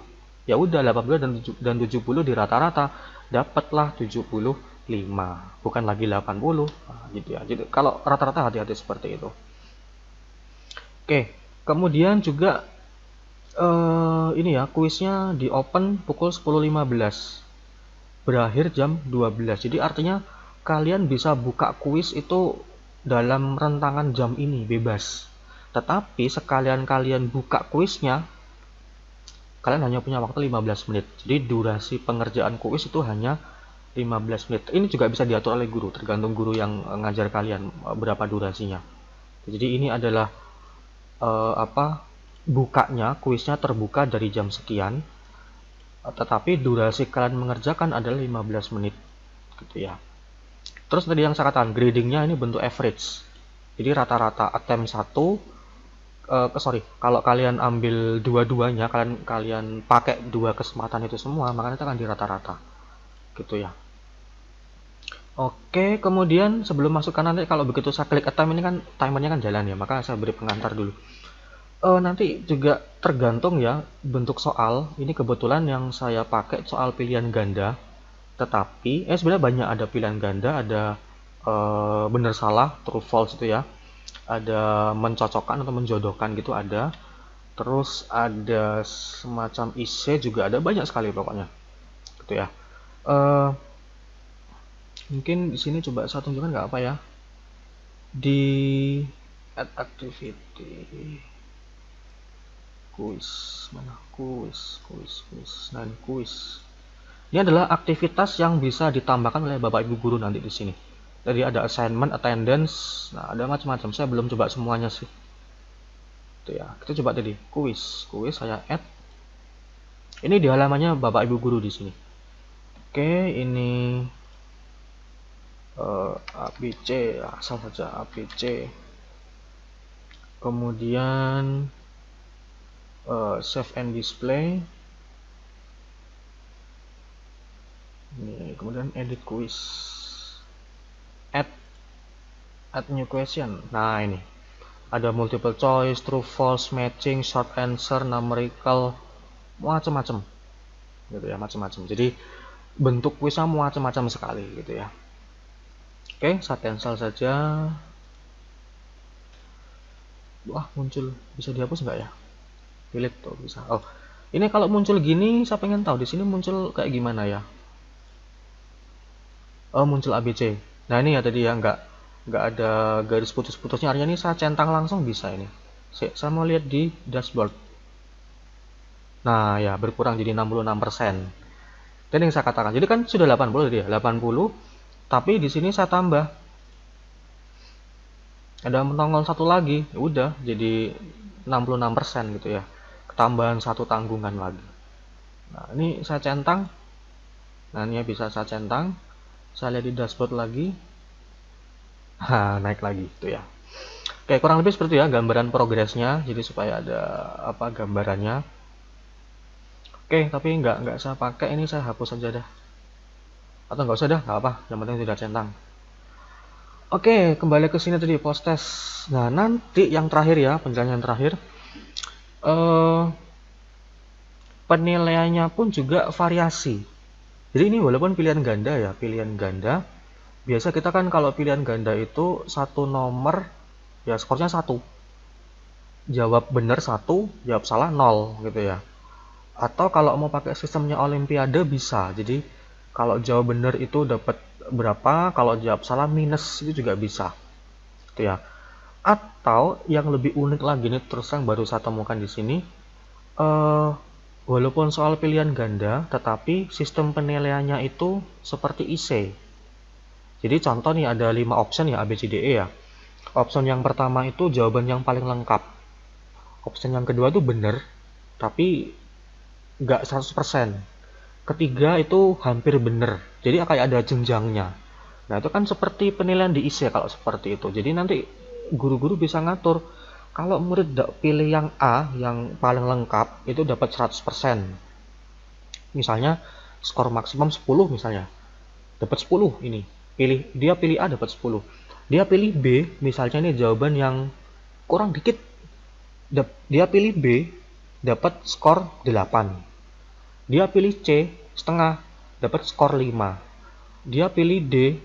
Ya udah 80 dan 70 di rata-rata, dapatlah 75, bukan lagi 80. Nah, gitu ya. Jadi kalau rata-rata hati-hati seperti itu. Oke, kemudian juga ini ya, kuisnya di open pukul 10.15. Berakhir jam 12. Jadi artinya kalian bisa buka kuis itu dalam rentangan jam ini bebas. Tetapi sekalian kalian buka kuisnya, kalian hanya punya waktu 15 menit. Jadi durasi pengerjaan kuis itu hanya 15 menit. Ini juga bisa diatur oleh guru, tergantung guru yang ngajar kalian berapa durasinya. Jadi ini adalah bukanya, kuisnya terbuka dari jam sekian, tetapi durasi kalian mengerjakan adalah 15 menit gitu ya. Terus tadi yang saya katakan, gradingnya ini bentuk average. Jadi rata-rata attempt 1, kalau kalian ambil dua-duanya, kalian pakai 2 kesempatan itu semua, maka itu akan di rata-rata gitu ya. Oke, kemudian sebelum masuk ke nanti, kalau begitu saya klik attempt ini kan timernya kan jalan ya, maka saya beri pengantar dulu. Nanti juga tergantung ya bentuk soal. Ini kebetulan yang saya pakai soal pilihan ganda, tetapi sebenarnya banyak, ada pilihan ganda, ada benar salah, true false itu ya, ada mencocokkan atau menjodohkan gitu ada, terus ada semacam IC juga ada, banyak sekali pokoknya gitu ya. Mungkin di sini coba saya tunjukkan nggak apa ya, di add activity kuis, mana kuis. Nah, ini kuis. Ini adalah aktivitas yang bisa ditambahkan oleh Bapak Ibu guru nanti di sini. Jadi ada assignment, attendance, nah ada macam-macam. Saya belum coba semuanya sih. Itu ya. Kita coba tadi kuis saya add. Ini di halamannya Bapak Ibu guru di sini. Oke, ini ABC, asal saja ABC. Kemudian save and display. Ini kemudian edit quiz, add new question. Nah, ini ada multiple choice, true false, matching, short answer, numerical, macam-macam gitu ya, macam-macam. Jadi bentuk kuisnya macam-macam sekali gitu ya. Oke, saya cancel saja. Wah, muncul, bisa dihapus nggak ya? Delete tuh bisa. Oh, ini kalau muncul gini, saya pengen tahu di sini muncul kayak gimana ya? Oh, muncul ABC. Nah, ini ya tadi ya, nggak ada garis putus-putusnya. Artinya ini saya centang langsung bisa ini. Saya mau lihat di dashboard. Nah, ya berkurang jadi 66%. Dan yang saya katakan, jadi kan sudah 80 tadi ya, 80, tapi di sini saya tambah. Ada menongol satu lagi, ya udah jadi 66% gitu ya. Ketambahan satu tanggungan lagi. Nah, ini saya centang. Nah, ini bisa saya centang. Saya lihat di dashboard lagi. Naik lagi itu ya. Oke, kurang lebih seperti ya gambaran progresnya, jadi supaya ada gambarannya. Oke, tapi nggak saya pakai, ini saya hapus saja dah. Atau nggak usah dah, nggak apa, yang penting sudah centang. Oke, kembali ke sini tadi post test. Nah, nanti yang terakhir ya, penjelasan terakhir. Penilaiannya pun juga variasi. Jadi ini walaupun pilihan ganda ya, pilihan ganda. Biasa kita kan kalau pilihan ganda itu satu nomor, ya skornya 1. Jawab benar 1, jawab salah 0 gitu ya. Atau kalau mau pakai sistemnya olimpiade bisa. Jadi kalau jawab benar itu dapat berapa, kalau jawab salah minus, itu juga bisa. Gitu ya. Atau yang lebih unik lagi nih, terus yang baru saya temukan di sini, walaupun soal pilihan ganda, tetapi sistem penilaiannya itu seperti IC. Jadi contoh nih ada 5 option ya, A, B, C, D, E ya. Option yang pertama itu jawaban yang paling lengkap. Option yang kedua itu benar, tapi nggak 100%. Ketiga itu hampir benar. Jadi kayak ada jenjangnya. Nah, itu kan seperti penilaian di IC kalau seperti itu. Jadi nanti guru-guru bisa ngatur. Kalau murid pilih yang A, yang paling lengkap, itu dapat 100%. Misalnya skor maksimum 10 misalnya. Dapat 10 ini. Dia pilih A dapat 10. Dia pilih B, misalnya ini jawaban yang kurang dikit. Dia pilih B, dapat skor 8. Dia pilih C, setengah, dapat skor 5. Dia pilih D,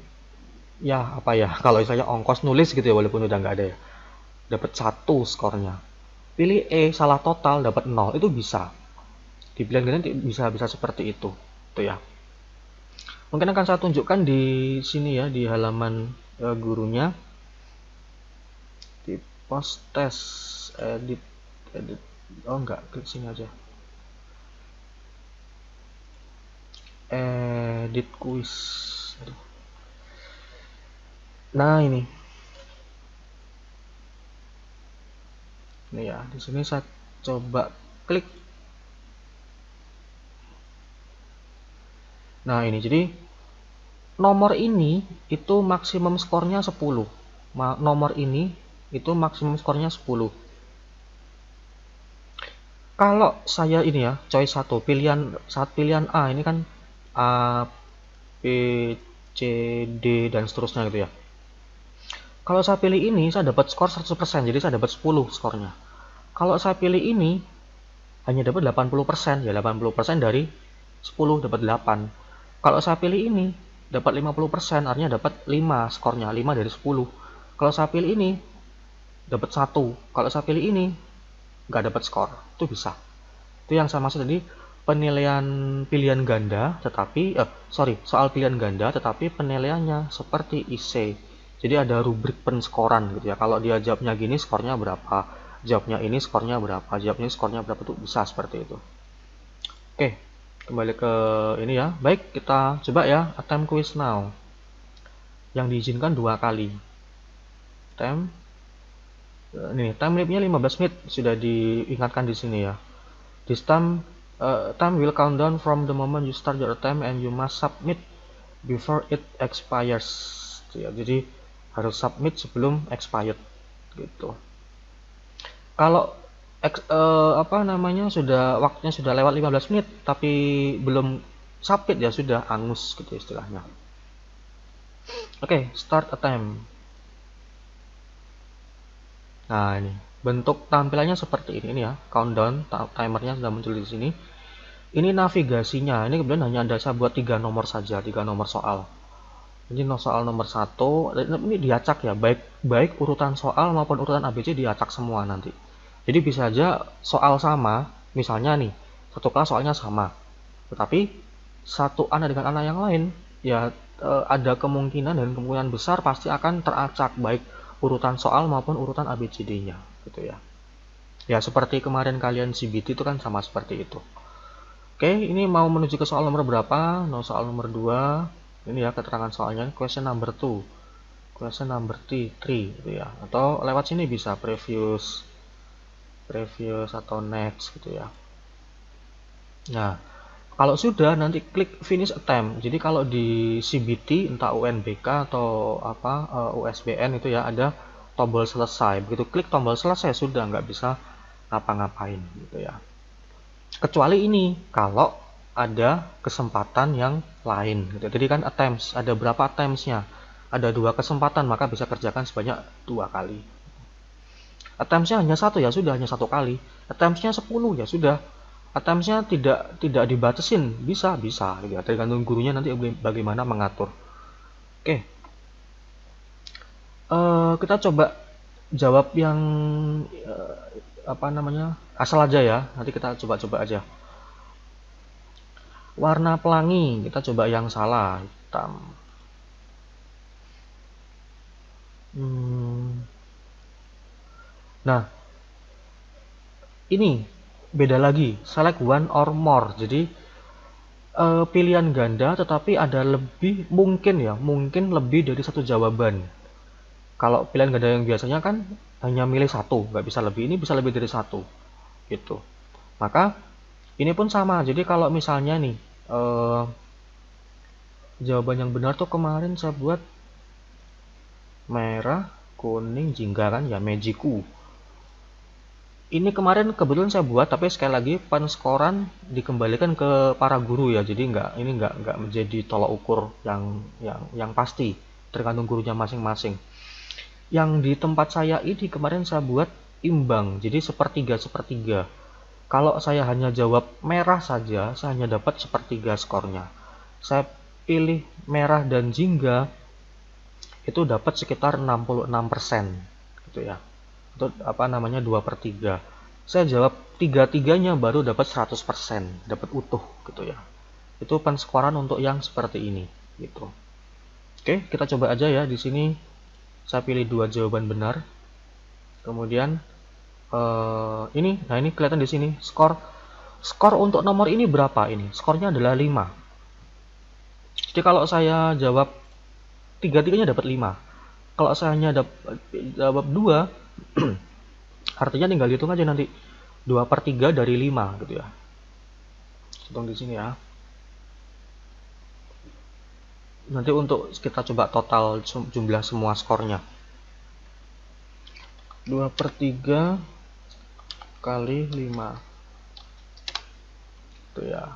ya apa ya, kalau misalnya ongkos nulis gitu ya, walaupun udah nggak ada ya, dapat 1 skornya. Pilih E, salah total, dapat 0. Itu bisa. Di pilihan ganda bisa seperti itu. Tuh ya. Mungkin akan saya tunjukkan di sini ya, di halaman gurunya. Di post test, edit. Oh enggak, klik sini aja. Edit quiz. Nah, ini. Ini ya, di sini saya coba klik. Nah, ini jadi nomor ini itu maksimum skornya 10. Nomor ini itu maksimum skornya 10. Kalau saya ini ya, choice 1, pilihan A ini kan A, B, C, D dan seterusnya gitu ya. Kalau saya pilih ini, saya dapat skor 100%, jadi saya dapat 10 skornya. Kalau saya pilih ini, hanya dapat 80%, ya 80% dari 10 dapat 8. Kalau saya pilih ini, dapat 50%, artinya dapat 5 skornya, 5 dari 10. Kalau saya pilih ini, dapat 1. Kalau saya pilih ini, nggak dapat skor. Itu bisa. Itu yang saya maksud tadi, penilaian pilihan ganda, tetapi, soal pilihan ganda, tetapi penilaiannya seperti IC. Jadi ada rubrik penskoran gitu ya. Kalau dia jawabnya gini, skornya berapa? Jawabnya ini, skornya berapa? Jawabnya skornya berapa? Itu bisa seperti itu. Oke, kembali ke ini ya. Baik, kita coba ya, attempt quiz now. Yang diizinkan 2 kali. Ini time limit-nya 15 menit, sudah diingatkan di sini ya. This time will count down from the moment you start your attempt and you must submit before it expires. Ya, jadi harus submit sebelum expired gitu. Kalau waktunya sudah lewat 15 menit tapi belum submit, ya sudah angus gitu istilahnya. Oke, start attempt. Nah, ini bentuk tampilannya seperti ini ya. Countdown timernya sudah muncul di sini. Ini navigasinya. Ini kemudian hanya ada saya buat 3 nomor saja, 3 nomor soal. Ini soal nomor 1, ini diacak ya, baik urutan soal maupun urutan ABC diacak semua nanti. Jadi bisa aja soal sama, misalnya nih, satu kelas soalnya sama, tetapi satu anak dengan anak yang lain, ya ada kemungkinan dan kemungkinan besar pasti akan teracak baik urutan soal maupun urutan ABCD-nya, gitu ya. Ya seperti kemarin kalian CBT itu kan sama seperti itu. Oke, ini mau menuju ke soal nomor berapa? Soal nomor 2. Ini ya keterangan soalnya, question number 2, question number 3 gitu ya, atau lewat sini bisa previous atau next gitu ya. Nah, kalau sudah nanti klik finish attempt. Jadi kalau di CBT entah UNBK atau USBN itu ya ada tombol selesai. Begitu klik tombol selesai sudah nggak bisa ngapa-ngapain gitu ya. Kecuali ini kalau ada kesempatan yang lain gitu. Jadi kan attempts, ada berapa attempts-nya? Ada 2 kesempatan, maka bisa kerjakan sebanyak 2 kali. Attempts-nya hanya 1 ya sudah, hanya 1 kali. Attempts-nya 10 ya sudah. Attempts-nya tidak dibatasin, bisa gitu ya. Tergantung gurunya nanti bagaimana mengatur. Oke. Kita coba jawab yang asal aja ya. Nanti kita coba aja. Warna pelangi, kita coba yang salah, hitam. Nah, ini beda lagi, select one or more. Jadi pilihan ganda, tetapi ada lebih mungkin ya, mungkin lebih dari satu jawaban. Kalau pilihan ganda yang biasanya kan hanya milih satu, nggak bisa lebih, ini bisa lebih dari satu, gitu. Maka ini pun sama. Jadi kalau misalnya nih jawaban yang benar tuh kemarin saya buat merah, kuning, jingga kan ya, Magiku. Ini kemarin kebetulan saya buat, tapi sekali lagi penskoran dikembalikan ke para guru ya. Jadi ini nggak menjadi tolak ukur yang pasti, tergantung gurunya masing-masing. Yang di tempat saya ini kemarin saya buat imbang, jadi sepertiga sepertiga. Kalau saya hanya jawab merah saja, saya hanya dapat sepertiga skornya. Saya pilih merah dan jingga, itu dapat sekitar 66%, gitu ya. Itu apa namanya, 2/3. Saya jawab tiga-tiganya baru dapat 100%, dapat utuh, gitu ya. Itu penskoran untuk yang seperti ini, gitu. Oke, kita coba aja ya. Di sini saya pilih 2 jawaban benar. Kemudian ini kelihatan di sini skor untuk nomor ini berapa ini? Skornya adalah 5. Jadi kalau saya jawab tiga-tiganya dapat 5. Kalau saya hanya jawab 2, artinya tinggal hitung aja nanti 2/3 dari 5, gitu ya. Hitung di sini ya. Nanti untuk kita coba total jumlah semua skornya. 2/3 kali 5. Itu ya.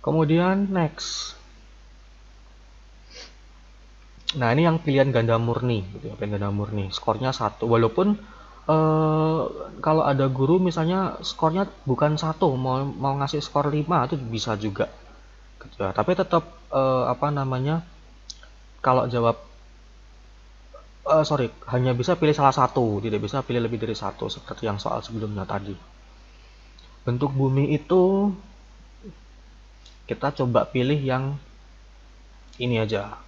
Kemudian next. Nah, ini yang pilihan ganda murni, gitu ya, pilihan ganda murni. Skornya 1. Walaupun kalau ada guru misalnya skornya bukan 1, mau ngasih skor 5, itu bisa juga. Gitu ya. Tapi tetap apa namanya? Kalau jawab hanya bisa pilih salah satu, tidak bisa pilih lebih dari satu, seperti yang soal sebelumnya tadi. Bentuk bumi itu kita coba pilih yang ini aja.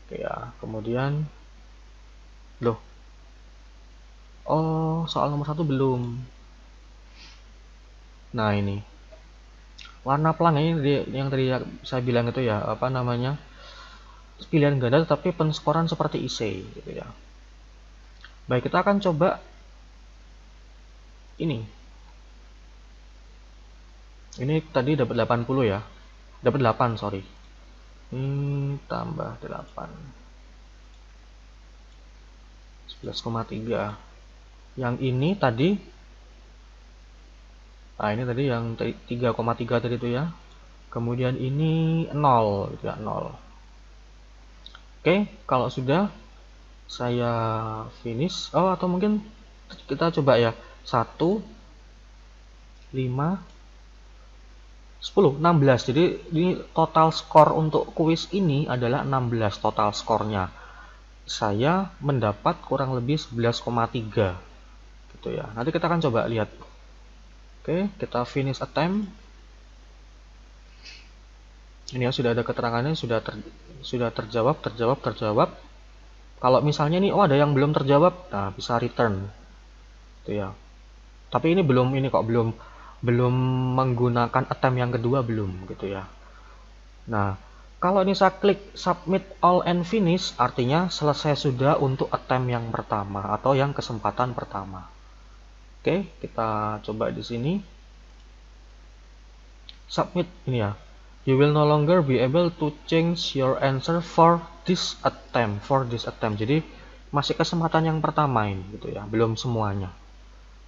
Oke ya, kemudian loh. Oh, soal nomor 1 belum. Nah, ini. Warna pelangi yang tadi saya bilang itu ya, apa namanya? Pilihan ganda tetapi penskoran seperti IC, gitu ya. Baik, kita akan coba ini. Ini tadi dapat 80 ya. Dapat 8, sorry. Ini tambah 8. 11,3. Yang ini tadi, nah ini tadi yang 3,3 tadi itu ya. Kemudian ini 0, gitu ya, 0. Oke, kalau sudah saya finish. Oh, atau mungkin kita coba ya. 1, 5, 10, 16. Jadi ini total skor untuk kuis ini adalah 16 total skornya. Saya mendapat kurang lebih 11,3, gitu ya. Nanti kita akan coba lihat. Oke, kita finish attempt. Ini ya, sudah ada keterangannya, sudah terjawab. Kalau misalnya nih, oh ada yang belum terjawab, nah bisa return, gitu ya. Tapi ini belum menggunakan attempt yang kedua, belum, gitu ya. Nah, kalau ini saya klik submit all and finish, artinya selesai sudah untuk attempt yang pertama atau yang kesempatan pertama. Oke, kita coba di sini. Submit ini ya. You will no longer be able to change your answer for this attempt. Jadi masih kesempatan yang pertama ini, gitu ya, belum semuanya.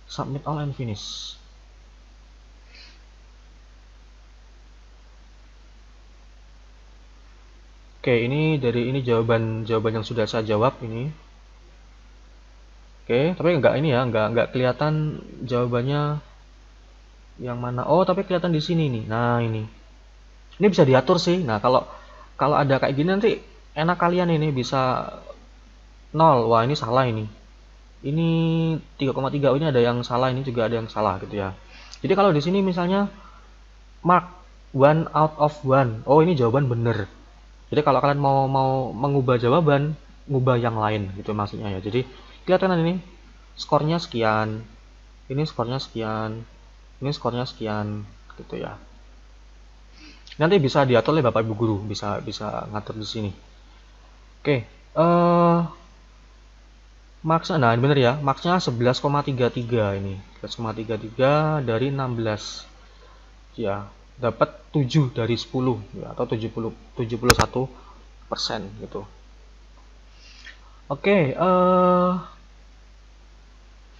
Submit all and finish. Oke, ini jawaban yang sudah saya jawab ini. Oke, tapi nggak kelihatan jawabannya yang mana. Oh, tapi kelihatan di sini nih. Nah, ini bisa diatur sih. Nah, kalau ada kayak gini nanti enak kalian ini bisa 0. Wah, ini salah ini. Ini 3,3. Oh, ini ada yang salah, ini juga ada yang salah, gitu ya. Jadi kalau di sini misalnya mark 1 out of 1. Oh, ini jawaban bener. Jadi kalau kalian mau mengubah jawaban, ngubah yang lain, gitu maksudnya ya. Jadi kelihatan ini skornya sekian, ini skornya sekian, ini skornya sekian, gitu ya. Nanti bisa diatur oleh Bapak Ibu guru, bisa bisa ngatur di sini. Oke, maksnya, nah bener ya, maksnya 11,33 ini. 11,33 dari 16. Ya, dapat 7 dari 10 ya, atau 71% gitu. Oke,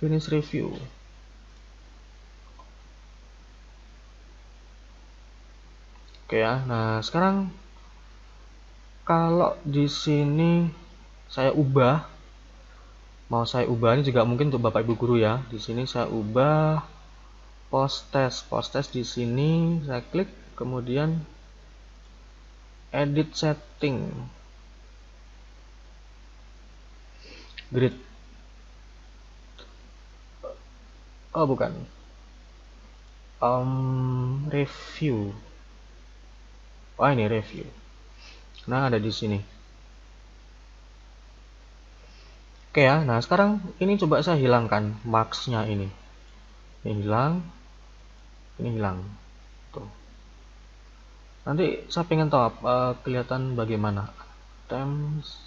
finish review. Oke ya. Nah, sekarang kalau di sini saya ubah, mau saya ubah ini juga mungkin untuk Bapak Ibu guru ya. Di sini saya ubah post test di sini saya klik, kemudian edit setting, grid. Oh bukan, review. Oh ini review. Nah ada di sini. Oke ya. Nah sekarang ini coba saya hilangkan marksnya ini. Ini hilang, ini hilang. Tuh. Nanti saya pengen tahu kelihatan bagaimana. Temps.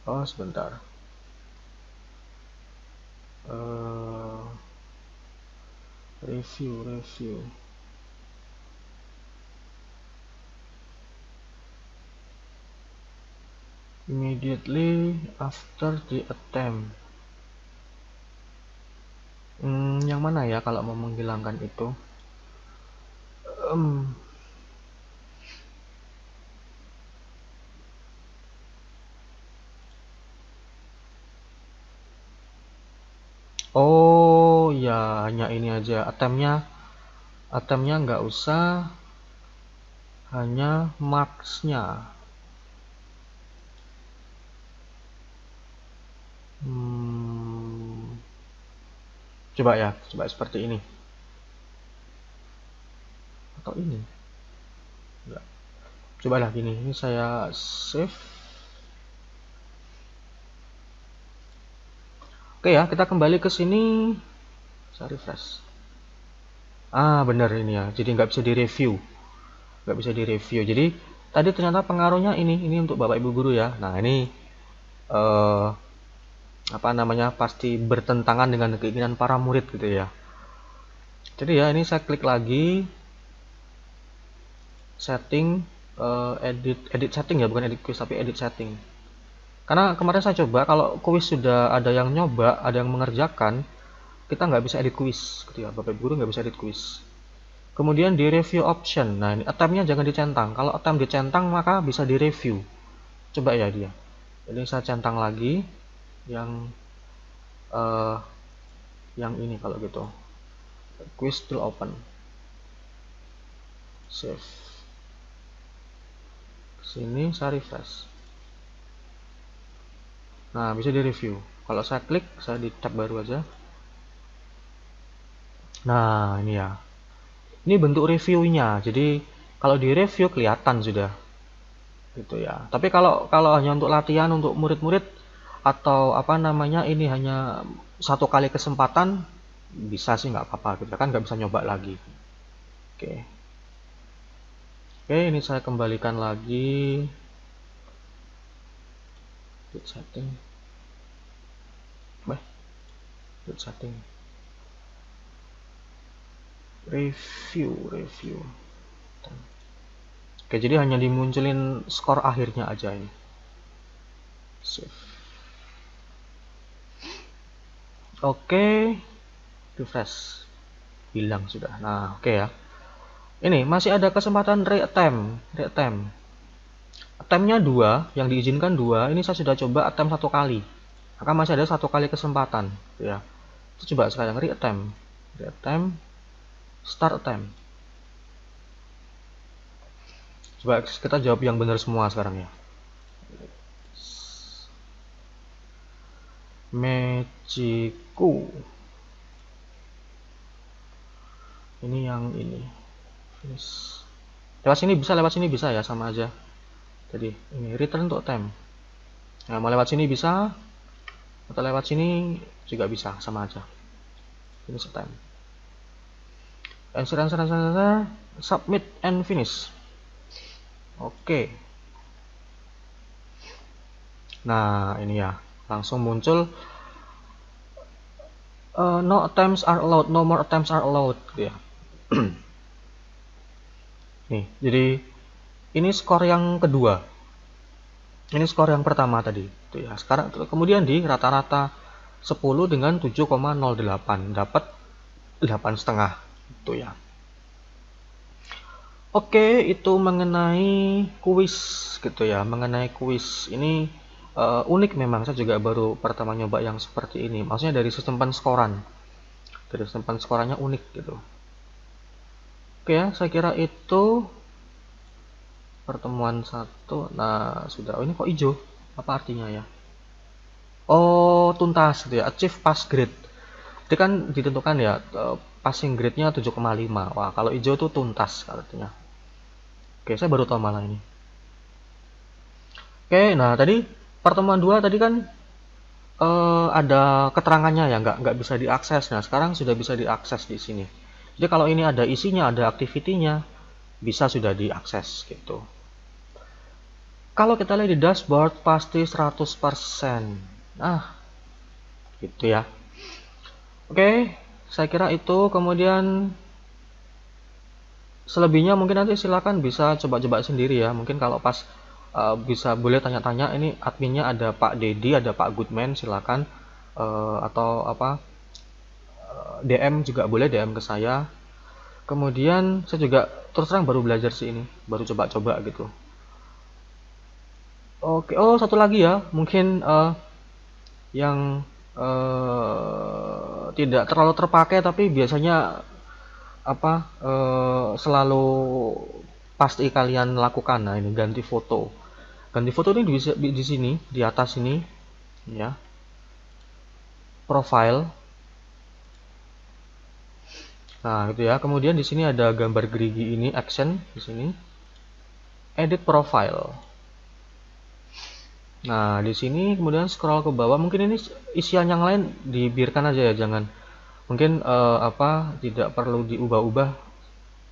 Oh sebentar. Eh, review. Immediately after the attempt. Yang mana ya kalau mau menghilangkan itu? Oh ya, hanya ini aja. Attemptnya nggak usah, hanya marksnya. Coba ya, coba seperti ini. Atau ini. Enggak. Cobalah gini. Ini saya save. Oke ya, kita kembali ke sini. Saya refresh. Ah, benar ini ya. Jadi nggak bisa direview. Nggak bisa direview. Jadi tadi ternyata pengaruhnya ini untuk Bapak Ibu guru ya. Nah, ini apa namanya, pasti bertentangan dengan keinginan para murid gitu ya. Jadi ya, ini saya klik lagi setting, edit setting ya, bukan edit quiz tapi edit setting. Karena kemarin saya coba, kalau quiz sudah ada yang nyoba, ada yang mengerjakan, kita nggak bisa edit quiz gitu ya, Bapak Ibu guru nggak bisa edit quiz. Kemudian di review option, nah ini attemptnya jangan dicentang. Kalau attempt dicentang maka bisa di review. Coba ya dia. Jadi saya centang lagi yang ini kalau gitu. Quiz still open. Save. Sini saya refresh. Nah, bisa di review. Kalau saya klik, saya di tab baru aja. Nah, ini ya. Ini bentuk reviewnya. Jadi, kalau di review kelihatan sudah. Gitu ya. Tapi kalau hanya untuk latihan untuk murid-murid atau apa namanya, ini hanya satu kali kesempatan, bisa sih nggak apa-apa. Kita kan nggak bisa nyoba lagi. Oke. Oke, ini saya kembalikan lagi. Setting. Setting. Review. Oke, jadi hanya dimunculin skor akhirnya aja ini. Save. Oke, refresh. Hilang sudah. Nah, oke ya. Ini masih ada kesempatan reattempt. Attemptnya 2, yang diizinkan 2. Ini saya sudah coba attempt 1 kali. Maka masih ada 1 kali kesempatan, ya. Itu coba sekarang reattempt. Start attempt. Coba kita jawab yang benar semua sekarang ya. Mexico. Ini yang ini. Finish. Lewat sini bisa ya, sama aja. Jadi ini return untuk attempt. Nah, mau lewat sini bisa, atau lewat sini juga bisa, sama aja. Finish attempt. answer, submit and finish. Oke. Nah, ini ya, langsung muncul no attempts are allowed, no more attempts are allowed gitu ya. Nih, jadi ini skor yang kedua. Ini skor yang pertama tadi. Tuh ya. Sekarang kemudian di rata-rata 10 dengan 7,08 dapat 8,5 itu ya. Oke, itu mengenai kuis gitu ya. Mengenai kuis ini unik memang, saya juga baru pertama nyoba yang seperti ini. Maksudnya dari sistem penskoran. Dari sistem penskorannya unik gitu. Oke ya, saya kira itu pertemuan satu. Nah, sudah. Oh, ini kok hijau? Apa artinya ya? Oh, tuntas gitu ya. Achieve pass grade. Jadi kan ditentukan ya passing grade-nya 7,5. Wah, kalau hijau itu tuntas artinya. Oke, saya baru tahu malah ini. Oke, nah tadi pertemuan 2 tadi kan ada keterangannya ya, nggak bisa diakses. Nah, sekarang sudah bisa diakses di sini. Jadi kalau ini ada isinya, ada activity-nya, bisa sudah diakses gitu. Kalau kita lihat di dashboard pasti 100%. Nah, gitu ya. Oke, saya kira itu. Kemudian selebihnya mungkin nanti silakan bisa coba-coba sendiri ya. Mungkin kalau pas bisa boleh tanya-tanya. Ini adminnya ada Pak Dedi, ada Pak Goodman, silakan atau apa DM juga boleh, DM ke saya. Kemudian saya juga terus terang baru belajar sih ini, baru coba-coba gitu. Oke, oh satu lagi ya, mungkin yang tidak terlalu terpakai tapi biasanya apa selalu pasti kalian lakukan. Nah, ini ganti foto. Ganti foto ini bisa di sini, di atas ini ya. Profile. Nah, gitu ya. Kemudian di sini ada gambar gerigi ini, action di sini. Edit profile. Nah, di sini kemudian scroll ke bawah. Mungkin ini isian yang lain dibiarkan aja ya, jangan. Mungkin apa tidak perlu diubah-ubah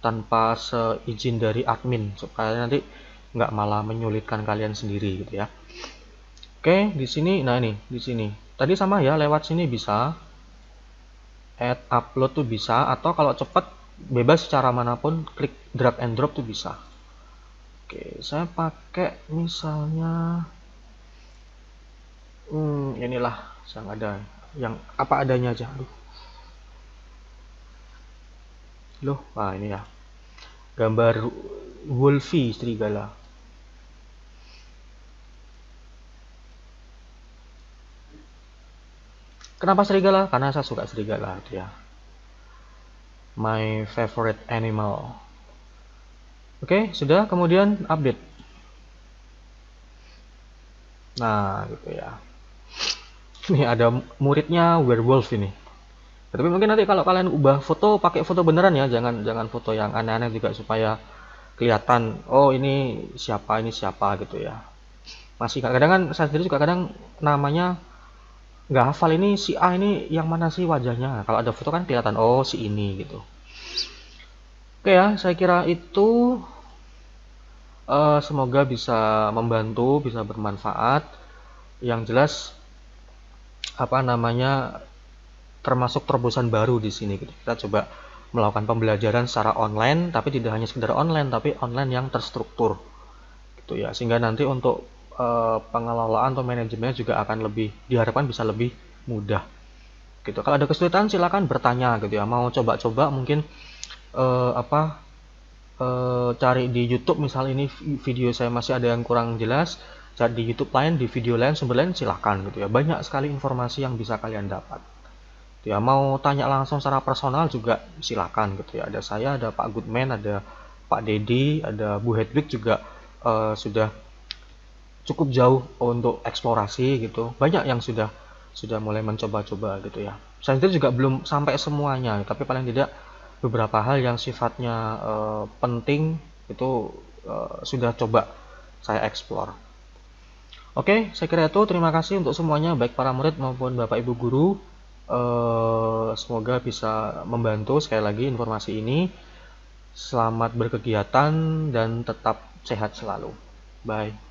tanpa seizin dari admin supaya nanti nggak malah menyulitkan kalian sendiri gitu ya. Oke, di sini, nah ini di sini. Tadi sama ya, lewat sini bisa. Add upload tuh bisa, atau kalau cepat bebas cara manapun klik drag and drop tuh bisa. Oke, saya pakai misalnya inilah yang ada, yang apa adanya aja. Loh, wah ini ya. Gambar Wolfie serigala. Kenapa serigala? Karena saya suka serigala ya. My favorite animal. Oke, sudah. Kemudian update. Nah, gitu ya. Ini ada muridnya werewolf ini. Tapi mungkin nanti kalau kalian ubah foto, pakai foto beneran ya, jangan foto yang aneh-aneh juga supaya kelihatan oh ini siapa gitu ya. Masih kadang kan saya sendiri juga kadang namanya nggak hafal, ini si A ini yang mana sih wajahnya. Kalau ada foto kan kelihatan oh si ini gitu. Oke ya, saya kira itu semoga bisa membantu, bisa bermanfaat. Yang jelas apa namanya termasuk terobosan baru di sini. Kita coba melakukan pembelajaran secara online, tapi tidak hanya sekedar online, tapi online yang terstruktur, gitu ya. Sehingga nanti untuk pengelolaan atau manajemennya juga akan lebih diharapkan bisa lebih mudah. Gitu. Kalau ada kesulitan silakan bertanya, gitu ya. Mau coba-coba mungkin cari di YouTube misal ini video saya masih ada yang kurang jelas, cari di YouTube lain, di video lain, sumber lain silakan gitu ya. Banyak sekali informasi yang bisa kalian dapat. Ya mau tanya langsung secara personal juga silakan gitu ya. Ada saya, ada Pak Goodman, ada Pak Dedi, ada Bu Hedwig juga sudah cukup jauh untuk eksplorasi gitu. Banyak yang sudah mulai mencoba-coba gitu ya. Saya sendiri juga belum sampai semuanya, tapi paling tidak beberapa hal yang sifatnya penting itu sudah coba saya eksplor. Oke, saya kira itu. Terima kasih untuk semuanya, baik para murid maupun Bapak Ibu guru. Semoga bisa membantu sekali lagi informasi ini. Selamat berkegiatan dan tetap sehat selalu. Bye.